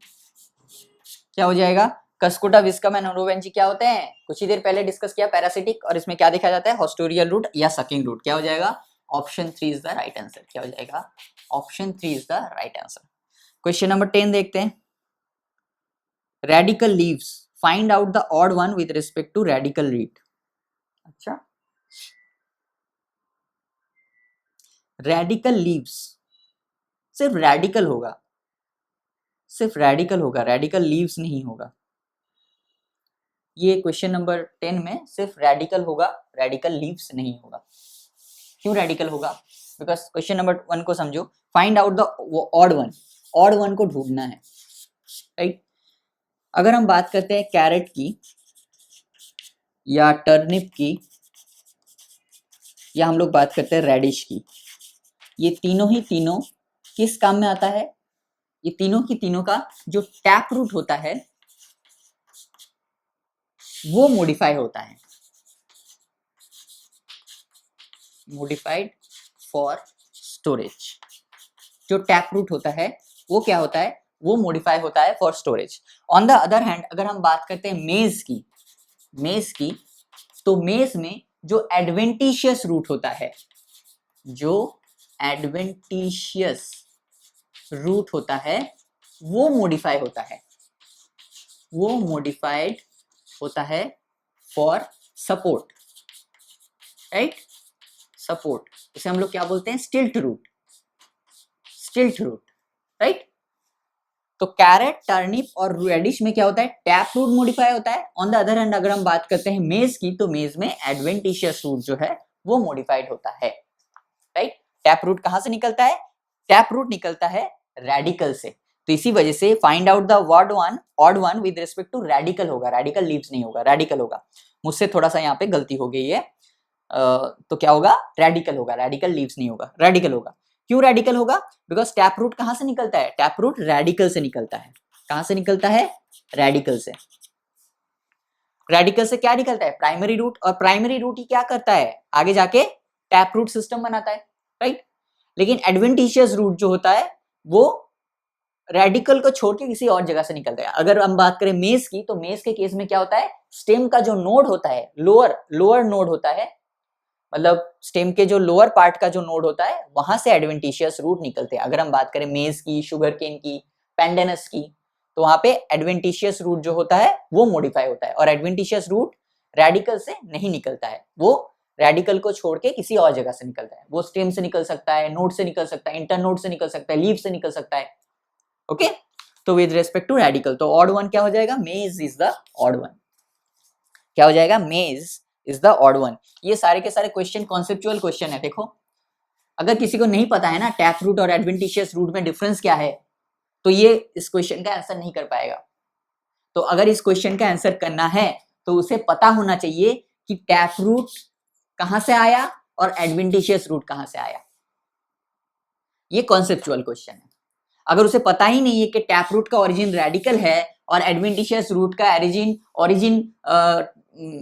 [SPEAKER 1] क्या हो जाएगा? कस्कुटा, विस्कम एंड ओरोवेंची क्या होते हैं? कुछ ही देर पहले डिस्कस किया, पैरासिटिक, और इसमें क्या देखा जाता है? हॉस्टोरियल रूट या सकिंग रूट। क्या हो जाएगा? Option 3 is the right answer. क्या हो जाएगा? Option 3 is the right answer. Question number 10 देखते हैं। Radical leaves, find out the odd one with respect to radical reed. अच्छा, रेडिकल लीव्स, सिर्फ रेडिकल होगा, सिर्फ रेडिकल होगा, रेडिकल लीव्स नहीं होगा। ये क्वेश्चन नंबर 10 में सिर्फ रेडिकल होगा, रेडिकल लीव्स नहीं होगा। क्यों रेडिकल होगा? बिकॉज क्वेश्चन नंबर 1 को समझो, find out the odd one, odd one को ढूंढना है, राइट। अगर हम बात करते हैं कैरेट की या टर्निप की, या हम लोग बात करते हैं रेडिश की, ये तीनों ही तीनों किस काम में आता है? ये तीनों की तीनों का जो टैप रूट होता है वो मॉडिफाई होता है, मॉडिफाइड फॉर स्टोरेज। जो टैप रूट होता है वो क्या होता है? वो मॉडिफाई होता है for storage. On the other hand अगर हम बात करते हैं मेज की, मेज की, तो मेज में जो एडवेंटिशियस रूट होता है, जो एडवेंटिशियस रूट होता है वो मॉडिफाई होता है, वो मॉडिफाइड होता है फॉर सपोर्ट, राइट। सपोर्ट, इसे हम लोग क्या बोलते हैं? Stilt root, stilt root, right. तो कैरेट, टर्निप और रेडिश में क्या होता है? टैप रूट मॉडिफाई होता है। ऑन द अदर हैंड अगर हम बात करते हैं मेज की, तो मेज में एडवेंटिशियस रूट जो है वो मॉडिफाइड होता है, राइट। टैप रूट कहां से निकलता है? टैप रूट निकलता है रेडिकल से। तो इसी वजह से find out the word one, odd one with respect to radical होगा, रेडिकल लीव्स नहीं होगा, रेडिकल होगा। मुझसे थोड़ा सा यहाँ पे गलती हो गई है, तो क्या होगा? रेडिकल होगा, रेडिकल लीव्स नहीं होगा, रेडिकल होगा। क्यों रेडिकल होगा? बिकॉज टैप रूट कहां से निकलता है? टैप रूट रेडिकल से निकलता है। कहां से निकलता है? रेडिकल से। रेडिकल से क्या निकलता है? प्राइमरी रूट, और प्राइमरी रूट ही क्या करता है? आगे जाके टैप रूट सिस्टम बनाता है, राइट। लेकिन एडवेंटिशियस रूट जो होता है वो रेडिकल को छोड़ के किसी और जगह से निकलता है। अगर हम बात करें मेज की, तो मेज के केस में क्या होता है, स्टेम का जो नोड होता है, लोअर नोड होता है, मतलब स्टेम के जो लोअर पार्ट का जो नोड होता है, वहां से एडवेंटिशियस रूट निकलते हैं। अगर हम बात करें मेज की, शुगर केन की, पेंडेनस की, तो वहां पे एडवेंटिशियस रूट जो होता है वो मॉडिफाई होता है, और एडवेंटिशियस रूट रेडिकल से नहीं निकलता है, वो रेडिकल को छोड़ के किसी और जगह से निकलता है। वो स्टेम से निकल सकता है, नोड से निकल सकता है, इंटर नोड से निकल सकता है, लीफ से निकल सकता है। ओके, तो विद रेस्पेक्ट टू रेडिकल, तो ऑड वन क्या हो जाएगा, मेज इज द ऑड वन। क्या हो जाएगा, मेज इज द ऑड वन। ये सारे के सारे क्वेश्चन कॉन्सेप्चुअल क्वेश्चन है। देखो, अगर किसी को नहीं पता है ना टैप रूट और एडवेंटिशियस रूट में डिफरेंस क्या है, तो ये इस क्वेश्चन का आंसर नहीं कर पाएगा। तो अगर इस क्वेश्चन का आंसर करना है तो उसे पता होना चाहिए कि टैप रूट कहां से आया और एडवेंटिशियस रूट कहां से आया। ये कॉन्सेप्चुअल क्वेश्चन है। अगर उसे पता ही नहीं है कि टैप रूट का ओरिजिन रेडिकल है और एडवेंटिशियस रूट का ओरिजिन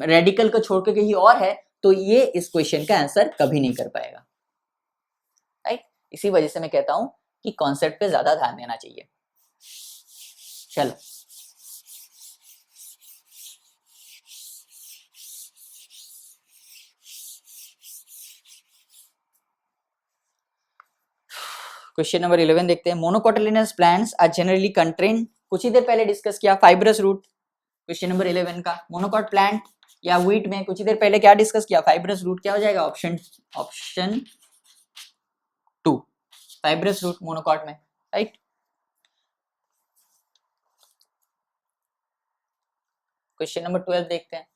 [SPEAKER 1] रेडिकल को छोड़ के कहीं और है, तो ये इस क्वेश्चन का आंसर कभी नहीं कर पाएगा। राइट, इसी वजह से मैं कहता हूं कि कॉन्सेप्ट पे ज्यादा ध्यान देना चाहिए। चलो, क्वेश्चन नंबर 11 देखते हैं। मोनोकोटिलिनस प्लांट्स आर जनरली कंटेन, कुछ ही देर पहले डिस्कस किया, फाइब्रस रूट। क्वेश्चन नंबर 11 का मोनोकोट प्लांट या व्हीट में कुछ ही देर पहले क्या डिस्कस किया, फाइब्रस रूट। क्या हो जाएगा, ऑप्शन 2, फाइब्रस रूट मोनोकोट में। राइट, क्वेश्चन नंबर 12 देखते हैं।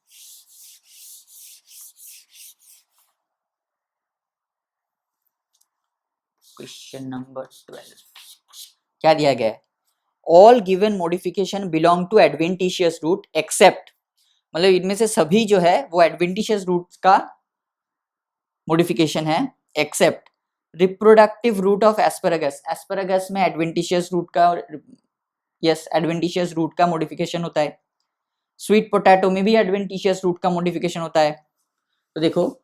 [SPEAKER 1] क्वेश्चन नंबर 12 क्या दिया गया है, all given modification belong to adventitious root except, मतलब इनमें से सभी जो है वो एडवेंटिशियस रूट का मॉडिफिकेशन है, except reproductive root of asparagus. Asparagus में एडवेंटिशियस रूट का, यस एडवेंटिशियस रूट का मॉडिफिकेशन होता है। स्वीट पोटैटो में भी एडवेंटिशियस रूट का मॉडिफिकेशन होता है। तो देखो,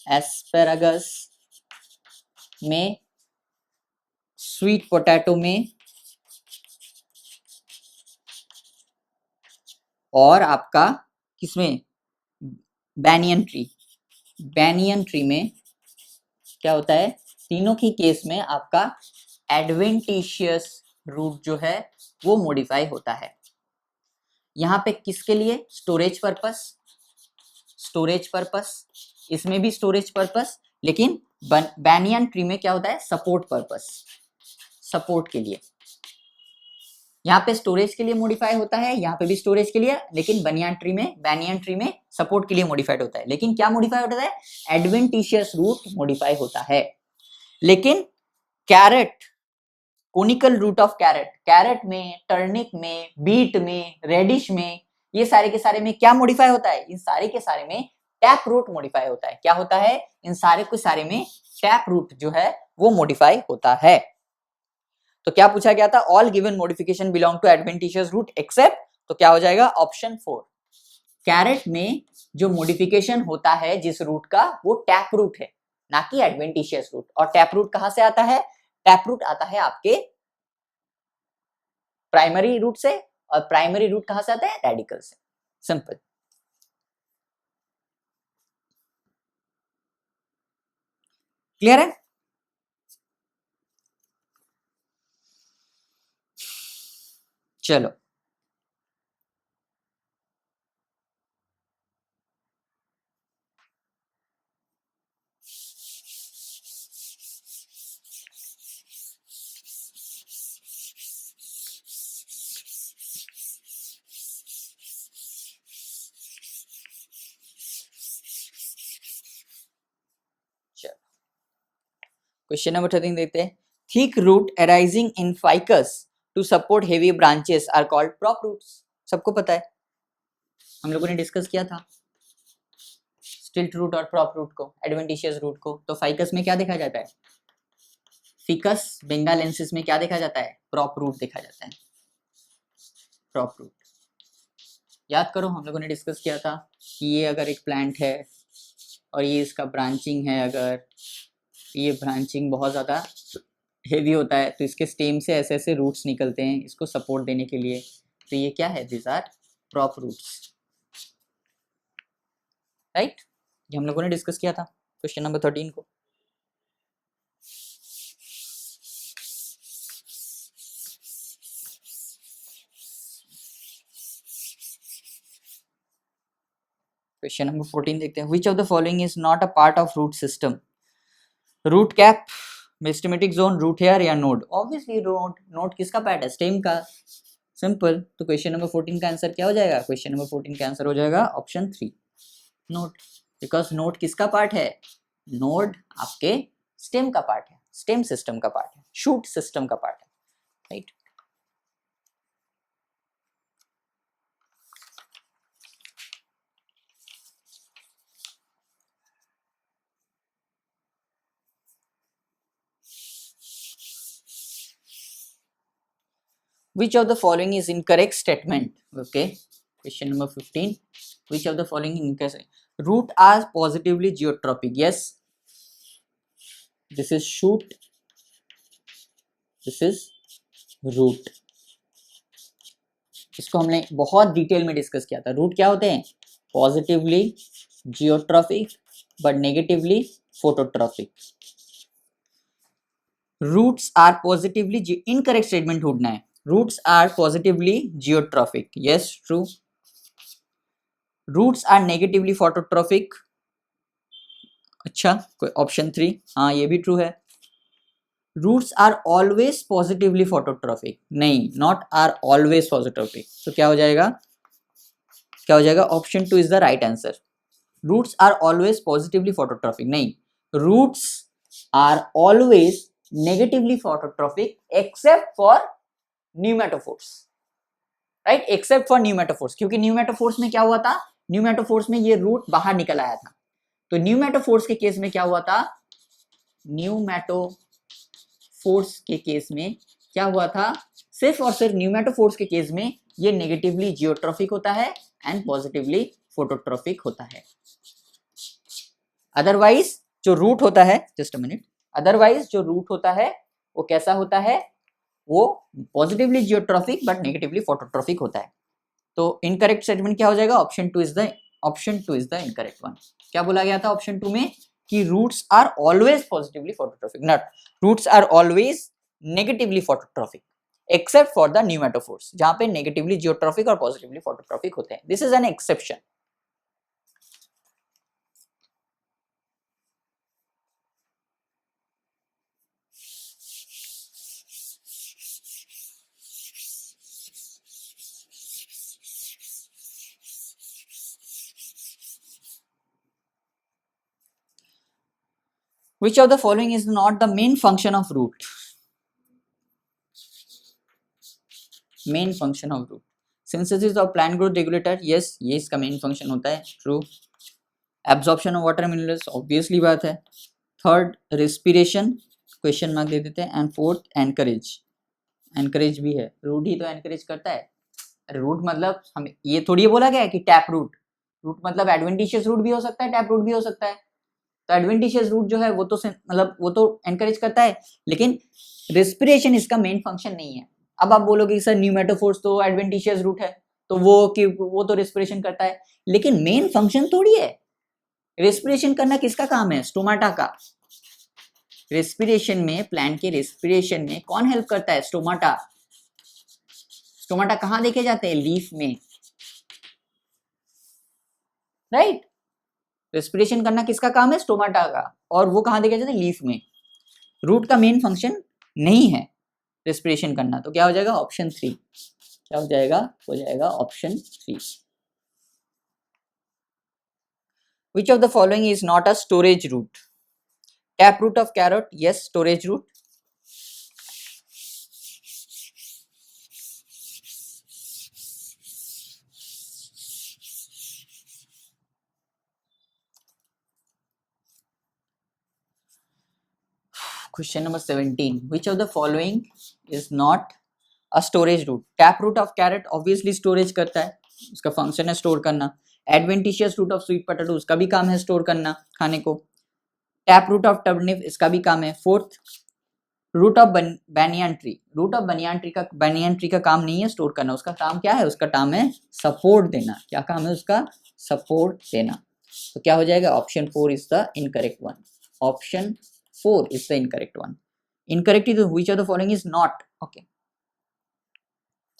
[SPEAKER 1] एस्परागस में, स्वीट पोटैटो में, और आपका किसमें, बैनियन ट्री में क्या होता है, तीनों की केस में आपका एडवेंटिशियस रूट जो है वो मॉडिफाई होता है। यहाँ पे किसके लिए, स्टोरेज पर्पस, इसमें भी स्टोरेज पर्पस, लेकिन बैनियन ट्री में क्या होता है, सपोर्ट पर्पस, सपोर्ट के लिए। यहाँ पे स्टोरेज के लिए मॉडिफाई होता है, यहाँ पे भी स्टोरेज के लिए, लेकिन बैनियन ट्री में सपोर्ट के लिए मॉडिफाइड होता है। लेकिन क्या मॉडिफाई होता है, एडवेंटिशियस रूट मॉडिफाई होता है। लेकिन carrot, conical root of carrot में, टर्निप में, बीट में, रेडिश में, ये सारे के सारे में क्या मॉडिफाई होता है, इन सारे के सारे में टैप रूट मॉडिफाई होता है। क्या होता है, इन सारे के सारे में टैप रूट जो है वो मॉडिफाई होता है। तो क्या पूछा गया था, all given modification belong to adventitious root except, तो क्या हो जाएगा, ऑप्शन 4। कैरेट में जो मॉडिफिकेशन होता है जिस रूट का, वो टैप रूट है, ना कि एडवेंटिशियस रूट। और टैप रूट कहां से आता है, टैप रूट आता है आपके प्राइमरी रूट से, और प्राइमरी रूट कहां से आता है, रेडिकल से। सिंपल। क्लियर है। चलो, क्वेश्चन नंबर 13 देखते हैं। Thick root arising in ficus to support heavy branches are called prop roots. सबको पता है, हम लोगों ने डिस्कस किया था स्टिल्ट रूट और प्रॉप रूट को, एडवेंटिशियस रूट को। तो फाइकस में क्या देखा जाता है, फिकस बेंगालेंसिस में क्या देखा जाता है, प्रॉप रूट देखा जाता है, प्रॉप रूट। याद करो, हम लोगों ने डिस्कस किया था कि ये अगर एक प्लांट है और ये इसका ब्रांचिंग है, अगर ये ब्रांचिंग बहुत ज़्यादा हेवी होता है, तो इसके स्टेम से ऐसे ऐसे रूट्स निकलते हैं इसको सपोर्ट देने के लिए। तो ये क्या है, this are prop roots, right. ये हम लोगों ने डिस्कस किया था क्वेश्चन नंबर 13 को। क्वेश्चन नंबर 14 देखते हैं। Which of the following is not a part of root system? Root cap, meristematic zone, root hair या नोड? Obviously node. नोड किसका पार्ट है, स्टेम का। सिंपल। तो क्वेश्चन नंबर 14 का आंसर क्या हो जाएगा, क्वेश्चन नंबर 14 का आंसर हो जाएगा ऑप्शन 3, नोड। बिकॉज नोड किसका पार्ट है, नोड आपके स्टेम का पार्ट है, स्टेम सिस्टम का पार्ट है, शूट सिस्टम का पार्ट है, right. Which of the following is incorrect statement? Okay, question number 15. Which of the following is incorrect? Root are positively geotropic. Yes, this is shoot, this is root. इसको हमने बहुत डिटेल में डिस्कस किया था। रूट क्या होते हैं, positively geotropic but negatively phototropic. Roots are positively, incorrect statement ढूंढना है। Roots are positively geotropic, yes true. Roots are negatively phototropic, अच्छा ऑप्शन 3, हाँ ये भी ट्रू है। Roots are always positively phototropic, नहीं, नॉट आर ऑलवेज पॉजिटिवली। तो क्या हो जाएगा, क्या हो जाएगा, option 2 is the right answer. Roots are always positively phototropic, नहीं, roots are always negatively phototropic except for pneumatophores, right, except for pneumatophores. क्योंकि न्यूमेटोफोर्स में क्या हुआ था, न्यूमेटोफोर्स में ये रूट बाहर निकल आया था। तो न्यूमेटोफोर्स के केस में क्या हुआ था, न्यूमेटोफोर्स के केस में क्या हुआ था, सिर्फ और सिर्फ न्यूमेटोफोर्स के केस में ये नेगेटिवली जियोट्रॉफिक होता है एंड पॉजिटिवली फोटोट्रॉफिक होता है। अदरवाइज जो रूट होता है, जस्ट अ मिनट, अदरवाइज जो रूट होता है वो कैसा होता है, वो positively geotropic but negatively phototropic होता है। तो इनकरेक्ट स्टेटमेंट क्या हो जाएगा, option 2 is the incorrect one. क्या बोला गया था ऑप्शन 2 में कि roots are always positively phototropic, not roots are always negatively phototropic except for the pneumatophores, जहां पे नेगेटिवली जियोट्रॉफिक और पॉजिटिवली फोटोट्रॉफिक होते हैं। This is an exception. Which of the following is not the main function of root? Main function of root. Synthesis of plant growth regulator, yes, ये इसका मेन फंक्शन होता है, true. Absorption of water minerals, obviously बात है। थर्ड रेस्पिरेशन, क्वेश्चन मार्क दे देते हैं। एंड फोर्थ एनकरेज, एनकरेज भी है, रूट ही तो एनकरेज करता है। अरे रूट मतलब हम ये थोड़ी बोला गया है कि टैप रूट, रूट मतलब एडवेंटिशियस रूट भी हो सकता है, टैप रूट भी हो सकता है। तो एडवेंटिशियस रूट जो है वो तो मतलब वो तो एनकरेज करता है, लेकिन रेस्पिरेशन इसका मेन फंक्शन नहीं है। अब आप बोलोगे सर न्यूमेटोफोर्स तो एडवेंटिशियस रूट है, तो वो तो रेस्पिरेशन करता है, लेकिन मेन फंक्शन थोड़ी है। रेस्पिरेशन करना किसका काम है, स्टोमाटा का। रेस्पिरेशन में, प्लांट के रेस्पिरेशन में कौन हेल्प करता है, स्टोमाटा। स्टोमाटा कहाँ देखे जाते हैं, लीफ में, राइट। रेस्पिरेशन करना किसका काम है, स्टोमाटा का, और वो कहाँ देखे जाते हैं, लीफ में। रूट का मेन फंक्शन नहीं है रेस्पिरेशन करना। तो क्या हो जाएगा, ऑप्शन 3, क्या हो जाएगा, हो जाएगा option 3। Which of the following is not a storage root? Tap root of carrot, yes, storage root. Question number 17. Which of the following is not a storage root? Tap root of carrot obviously storage करता है, उसका फंक्शन है स्टोर करना। Adventitious root of sweet potato, उसका भी काम है स्टोर करना खाने को। टैप रूट ऑफ टर्निप, इसका भी काम है। Fourth root of banyan tree, root of banyan tree का काम नहीं है स्टोर करना, उसका काम क्या है, उसका काम है सपोर्ट देना। क्या काम है उसका, सपोर्ट देना। तो क्या हो जाएगा, option 4 is the incorrect one, option 4 is the incorrect one. Incorrect is which of the following is not, okay,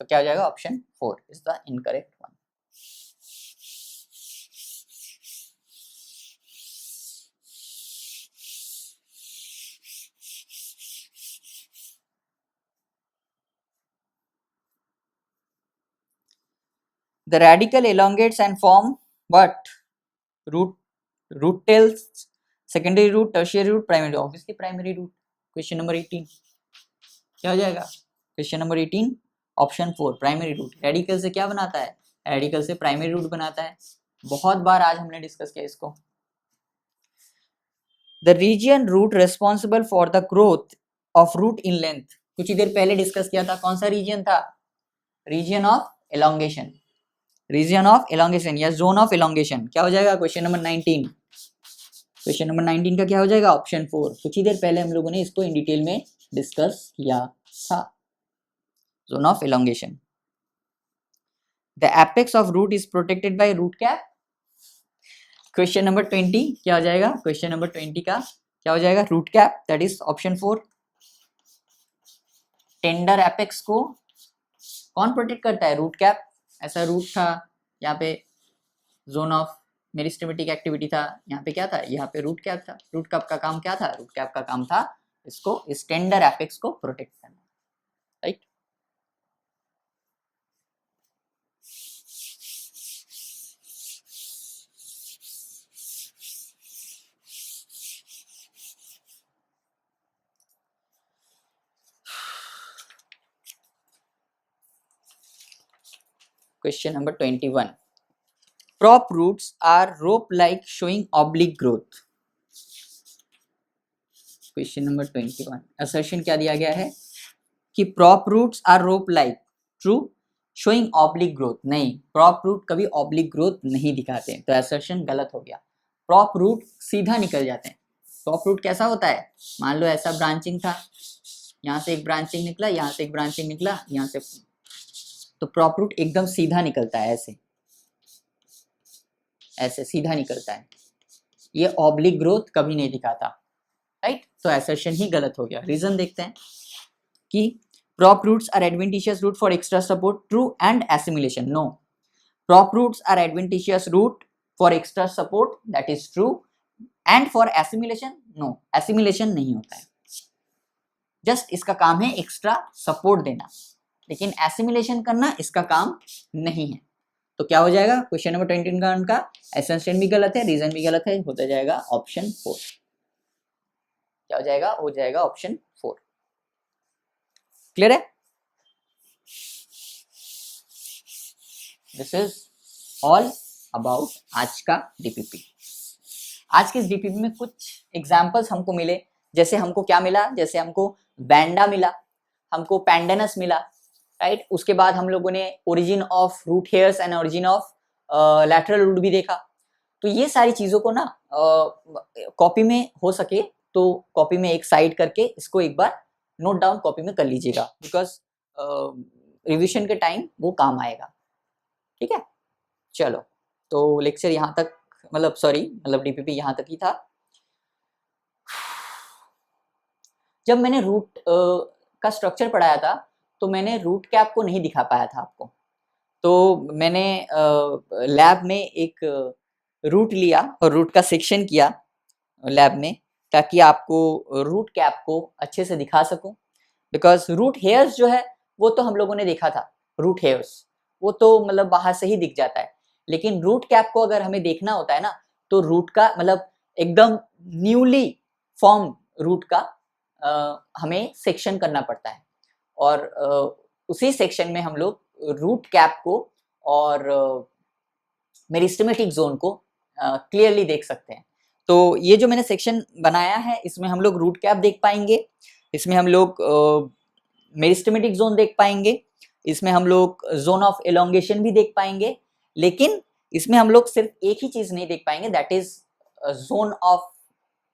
[SPEAKER 1] तो क्या हो जाएगा, option 4 is the incorrect one. The radical elongates and form what? Root tails, secondary root, tertiary root, primary, obviously primary root। Question number 18 क्या हो जाएगा, question number 18 option 4 primary root. Radical से क्या बनाता है, रेडिकल से प्राइमरी रूट बनाता है, बहुत बार आज हमने डिस्कस किया इसको। The region root responsible for the growth of root in length, कुछ ही देर पहले डिस्कस किया था, कौन सा रीजन था, region of elongation, region of elongation या जोन ऑफ एलोंगेशन। क्या हो जाएगा, क्वेश्चन नंबर 19, क्वेश्चन नंबर 19 का क्या हो जाएगा, ऑप्शन 4। कुछ ही देर पहले हम लोगों ने इसको इन डिटेल में डिस्कस किया था, zone of elongation. The apex of root is protected by root cap. Question number 20 क्या हो जाएगा, क्वेश्चन नंबर 20 का क्या हो जाएगा, root cap, that is option 4। Tender apex को कौन प्रोटेक्ट करता है, रूट कैप। ऐसा रूट था, यहाँ पे जोन ऑफ मेरिस्टेमेटिक एक्टिविटी था, यहाँ पे क्या था, यहाँ पे रूट कैप था। रूट कैप का काम क्या था, रूट कैप का काम था इसको, इस टेंडर एपेक्स को प्रोटेक्ट करना, right. Question number 21, prop roots are rope like showing oblique growth। Question number 21, assertion क्या दिया गया है कि prop roots are rope like, true, showing oblique growth, नहीं, prop root कभी oblique growth नहीं दिखाते, तो असर्शन गलत हो गया। prop root सीधा निकल जाते हैं। prop root कैसा होता है, मान लो ऐसा ब्रांचिंग था, यहाँ से एक ब्रांचिंग निकला, यहाँ से एक ब्रांचिंग निकला, यहाँ से, तो prop root एकदम सीधा निकलता है, ऐसे ऐसे सीधा निकलता है, ये ऑब्लिक ग्रोथ कभी नहीं दिखाता, राइट। तो असर्शन ही गलत हो गया। रीजन देखते हैं कि prop roots are adventitious root for extra support, true, and assimilation, no, prop roots are adventitious root for extra support, that is true, and for assimilation, no, assimilation नहीं होता है, जस्ट इसका काम है एक्स्ट्रा सपोर्ट देना, लेकिन एसिमिलेशन करना इसका काम नहीं है। तो क्या हो जाएगा, क्वेश्चन नंबर 21 का उनका एसेंशियल भी गलत है, रीजन भी गलत है, होता जाएगा ऑप्शन 4। क्या हो जाएगा, हो जाएगा ऑप्शन 4। क्लियर है, दिस इज ऑल अबाउट आज का डीपीपी। आज के इस डीपीपी में कुछ एग्जांपल्स हमको मिले, जैसे हमको क्या मिला, जैसे हमको बैंडा मिला, हमको पैंडेनस मिला, राइट। उसके बाद हम लोगों ने origin of root hairs and origin of lateral root भी देखा। तो ये सारी चीज़ों को ना कॉपी में हो सके तो कॉपी में एक साइड करके इसको एक बार नोट डाउन कॉपी में कर लीजिएगा, बिकॉज रिविजन के टाइम वो काम आएगा, ठीक है। चलो, तो लेक्चर यहाँ तक, मतलब डीपीपी यहाँ तक ही था। जब मैंने रूट का स्ट्रक्चर पढ़ाया था तो मैंने रूट कैप को नहीं दिखा पाया था आपको, तो मैंने लैब में एक रूट लिया और रूट का सेक्शन किया लैब में, ताकि आपको रूट कैप को अच्छे से दिखा सकूं। बिकॉज रूट हेयर्स जो है वो तो हम लोगों ने देखा था, रूट हेयर्स वो तो मतलब बाहर से ही दिख जाता है, लेकिन रूट कैप को अगर हमें देखना होता है ना, तो रूट का मतलब एकदम न्यूली फॉर्म रूट का हमें सेक्शन करना पड़ता है, और उसी सेक्शन में हम लोग रूट कैप को और मेरिस्टेमेटिक जोन को क्लियरली देख सकते हैं। तो ये जो मैंने सेक्शन बनाया है इसमें हम लोग रूट कैप देख पाएंगे, इसमें हम लोग मेरिस्टेमेटिक जोन देख पाएंगे, इसमें हम लोग जोन ऑफ एलोंगेशन भी देख पाएंगे, लेकिन इसमें हम लोग सिर्फ एक ही चीज नहीं देख पाएंगे, that is zone of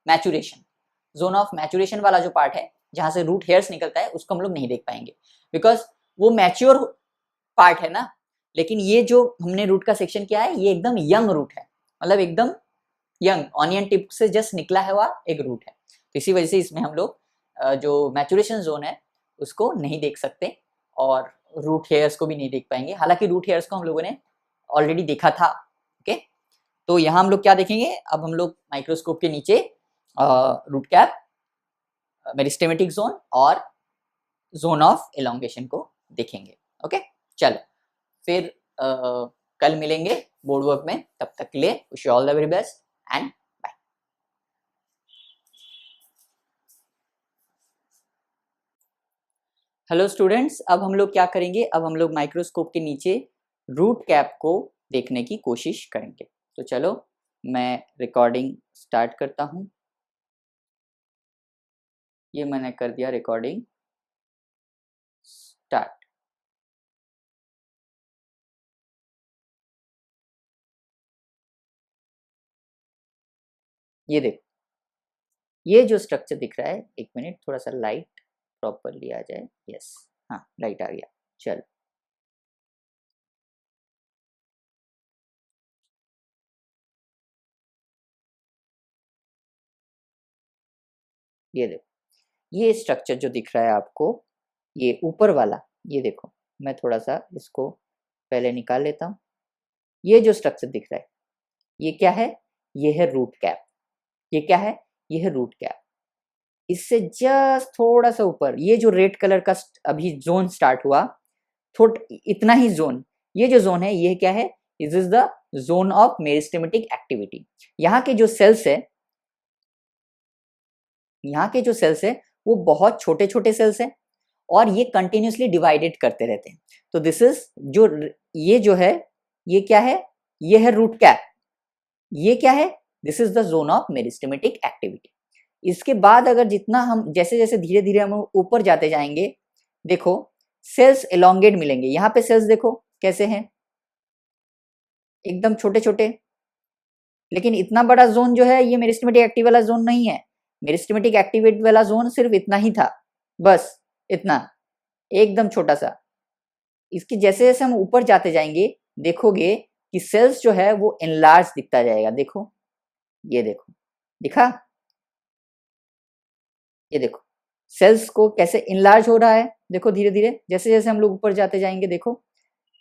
[SPEAKER 1] maturation. Zone of maturation वाला जो पार्ट है जहां से रूट हेयर्स निकलता है उसको हम लोग नहीं देख पाएंगे, बिकॉज वो मैच्योर पार्ट है ना। लेकिन ये जो हमने रूट का सेक्शन किया है ये एकदम यंग रूट है, मतलब एकदम यंग ऑनियन टिप से जस्ट निकला हुआ एक रूट है। तो इसी वजह से इसमें हम लोग जो मैचुरेशन जोन है उसको नहीं देख सकते और रूट हेयर्स को भी नहीं देख पाएंगे। हालांकि रूट हेयर्स को हम लोगों ने ऑलरेडी देखा था। ओके, तो यहाँ हम लोग क्या देखेंगे, अब हम लोग माइक्रोस्कोप के नीचे रूट कैप, मेरिस्टेमेटिक जोन और जोन ऑफ एलोंगेशन को देखेंगे। ओके, चलो फिर कल मिलेंगे बोर्ड वर्क में, तब तक के लिए wish you all the very best and bye. Hello students, अब हम लोग क्या करेंगे, अब हम लोग माइक्रोस्कोप के नीचे रूट कैप को देखने की कोशिश करेंगे। तो चलो मैं रिकॉर्डिंग स्टार्ट करता हूं। ये मैंने कर दिया रिकॉर्डिंग स्टार्ट। ये देखो, ये जो स्ट्रक्चर दिख रहा है, एक मिनट थोड़ा सा लाइट प्रॉपरली आ जाए। यस, हाँ लाइट आ गया। चलो ये देखो, ये स्ट्रक्चर जो दिख रहा है आपको, ये ऊपर वाला, ये देखो मैं थोड़ा सा इसको पहले निकाल लेता हूँ। ये जो स्ट्रक्चर दिख रहा है ये क्या है, ये है रूट कैप। ये क्या है, ये है रूट कैप। इससे जस्ट थोड़ा सा ऊपर ये जो रेड कलर का अभी जोन स्टार्ट हुआ, थोड़ा इतना ही जोन, ये जो जोन है ये क्या है, this is the zone of meristematic activity. यहाँ के जो सेल्स है, यहाँ के जो सेल्स है वो बहुत छोटे छोटे सेल्स है और ये कंटिन्यूसली डिवाइडेड करते रहते हैं। तो दिस इज जो, ये जो है ये क्या है, ये है रूट कैप। ये क्या है, this is the zone of meristematic activity. इसके बाद अगर जितना हम जैसे जैसे धीरे धीरे हम ऊपर जाते जाएंगे, देखो सेल्स एलोंगेट मिलेंगे। यहाँ पे सेल्स देखो कैसे हैं, एकदम छोटे छोटे। लेकिन इतना बड़ा जोन जो है ये मेरिस्टेमेटिक एक्टिव वाला जोन नहीं है। मेरिस्टेमेटिक एक्टिविटी वाला जोन सिर्फ इतना ही था, बस इतना, एकदम छोटा सा। इसके जैसे जैसे हम ऊपर जाते जाएंगे देखोगे कि सेल्स जो है वो एनलार्ज दिखता जाएगा। देखो, ये देखो दिखा, ये देखो सेल्स को कैसे इनलार्ज हो रहा है। देखो धीरे धीरे जैसे जैसे हम लोग ऊपर जाते जाएंगे, देखो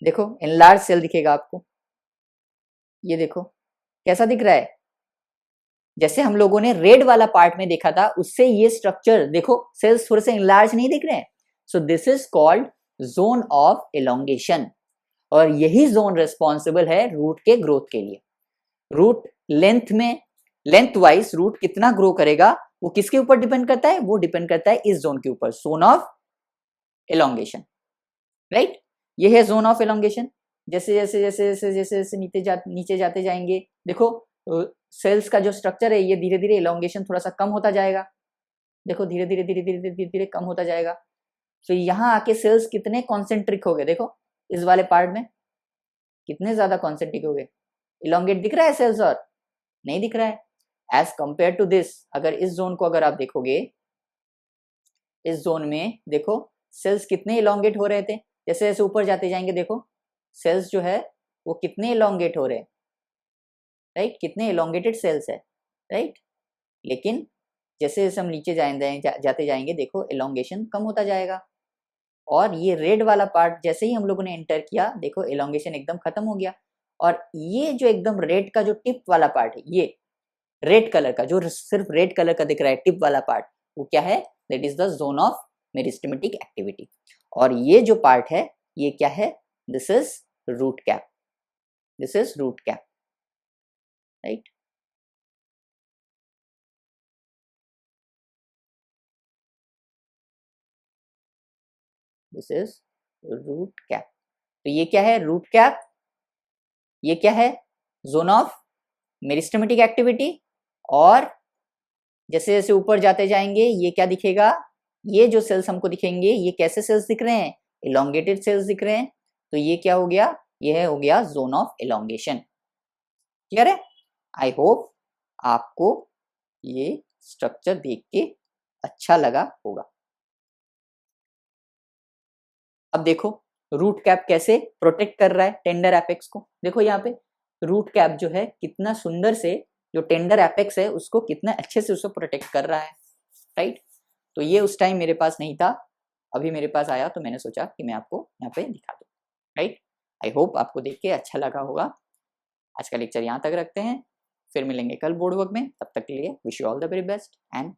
[SPEAKER 1] देखो इनलार्ज सेल दिखेगा आपको। ये देखो कैसा दिख रहा है, जैसे हम लोगों ने रेड वाला पार्ट में देखा था उससे ये स्ट्रक्चर देखो, सेल्स थोड़े से इनलार्ज नहीं दिख रहे हैं। So this is called zone of elongation और यही जोन रिस्पॉन्सिबल है रूट के ग्रोथ के लिए। रूट लेंथ में, लेंथ वाइज रूट कितना ग्रो करेगा वो किसके ऊपर डिपेंड करता है, वो डिपेंड करता है इस जोन के ऊपर, जोन ऑफ एलोंगेशन। राइट, ये है जोन ऑफ एलोंगेशन। जैसे जैसे जैसे जैसे जैसे जैसे नीचे जाते जाएंगे, देखो सेल्स का जो स्ट्रक्चर है ये धीरे धीरे एलोंगेशन थोड़ा सा कम होता जाएगा। देखो धीरे धीरे धीरे धीरे धीरे धीरे धीरे कम होता जाएगा। तो यहाँ आके सेल्स कितने कॉन्सेंट्रिक हो गए, देखो इस वाले पार्ट में कितने ज्यादा कॉन्सेंट्रिक हो गए। इलोंगेट दिख रहा है सेल्स और नहीं दिख रहा है। एज कंपेयर टू दिस, अगर इस जोन को अगर आप देखोगे, इस जोन में देखो सेल्स कितने इलोंगेट हो रहे थे। जैसे जैसे ऊपर जाते जाएंगे देखो सेल्स जो है वो कितने इलोंगेट हो रहे हैं। राइट, कितने इलोंगेटेड सेल्स है। राइट, लेकिन जैसे जैसे हम नीचे जाते जाएंगे देखो एलोंगेशन कम होता जाएगा। और ये रेड वाला पार्ट जैसे ही हम लोगों ने एंटर किया देखो एलोंगेशन एकदम खत्म हो गया। और ये जो एकदम रेड का जो टिप वाला पार्ट है, ये रेड कलर का जो सिर्फ रेड कलर का दिख रहा है टिप वाला पार्ट, वो क्या है, that is the zone of meristematic activity. और ये जो पार्ट है ये क्या है, this is root cap, this is root cap. Right, this is root cap. तो ये क्या है, रूट कैप। ये क्या है, जोन ऑफ मेरिस्टेमेटिक एक्टिविटी। और जैसे जैसे ऊपर जाते जाएंगे ये क्या दिखेगा, ये जो सेल्स हमको दिखेंगे ये कैसे सेल्स दिख रहे हैं, इलोंगेटेड सेल्स दिख रहे हैं। तो ये क्या हो गया, ये हो गया जोन ऑफ एलोंगेशन। क्लियर है। आई होप आपको ये स्ट्रक्चर देख के अच्छा लगा होगा। अब देखो रूट कैप कैसे प्रोटेक्ट कर रहा है टेंडर एपेक्स को। देखो यहाँ पे रूट कैप जो है कितना सुंदर से जो टेंडर एपेक्स है उसको कितना अच्छे से उसको प्रोटेक्ट कर रहा है, राइट। तो ये उस टाइम मेरे पास नहीं था, अभी मेरे पास आया तो मैंने सोचा कि मैं आपको यहाँ पे दिखा दूँ, राइट। आई होप आपको देख के अच्छा लगा होगा। आज का लेक्चर यहाँ तक रखते हैं, फिर मिलेंगे कल बोर्ड वर्क में। तब तक के लिए wish you all the very best and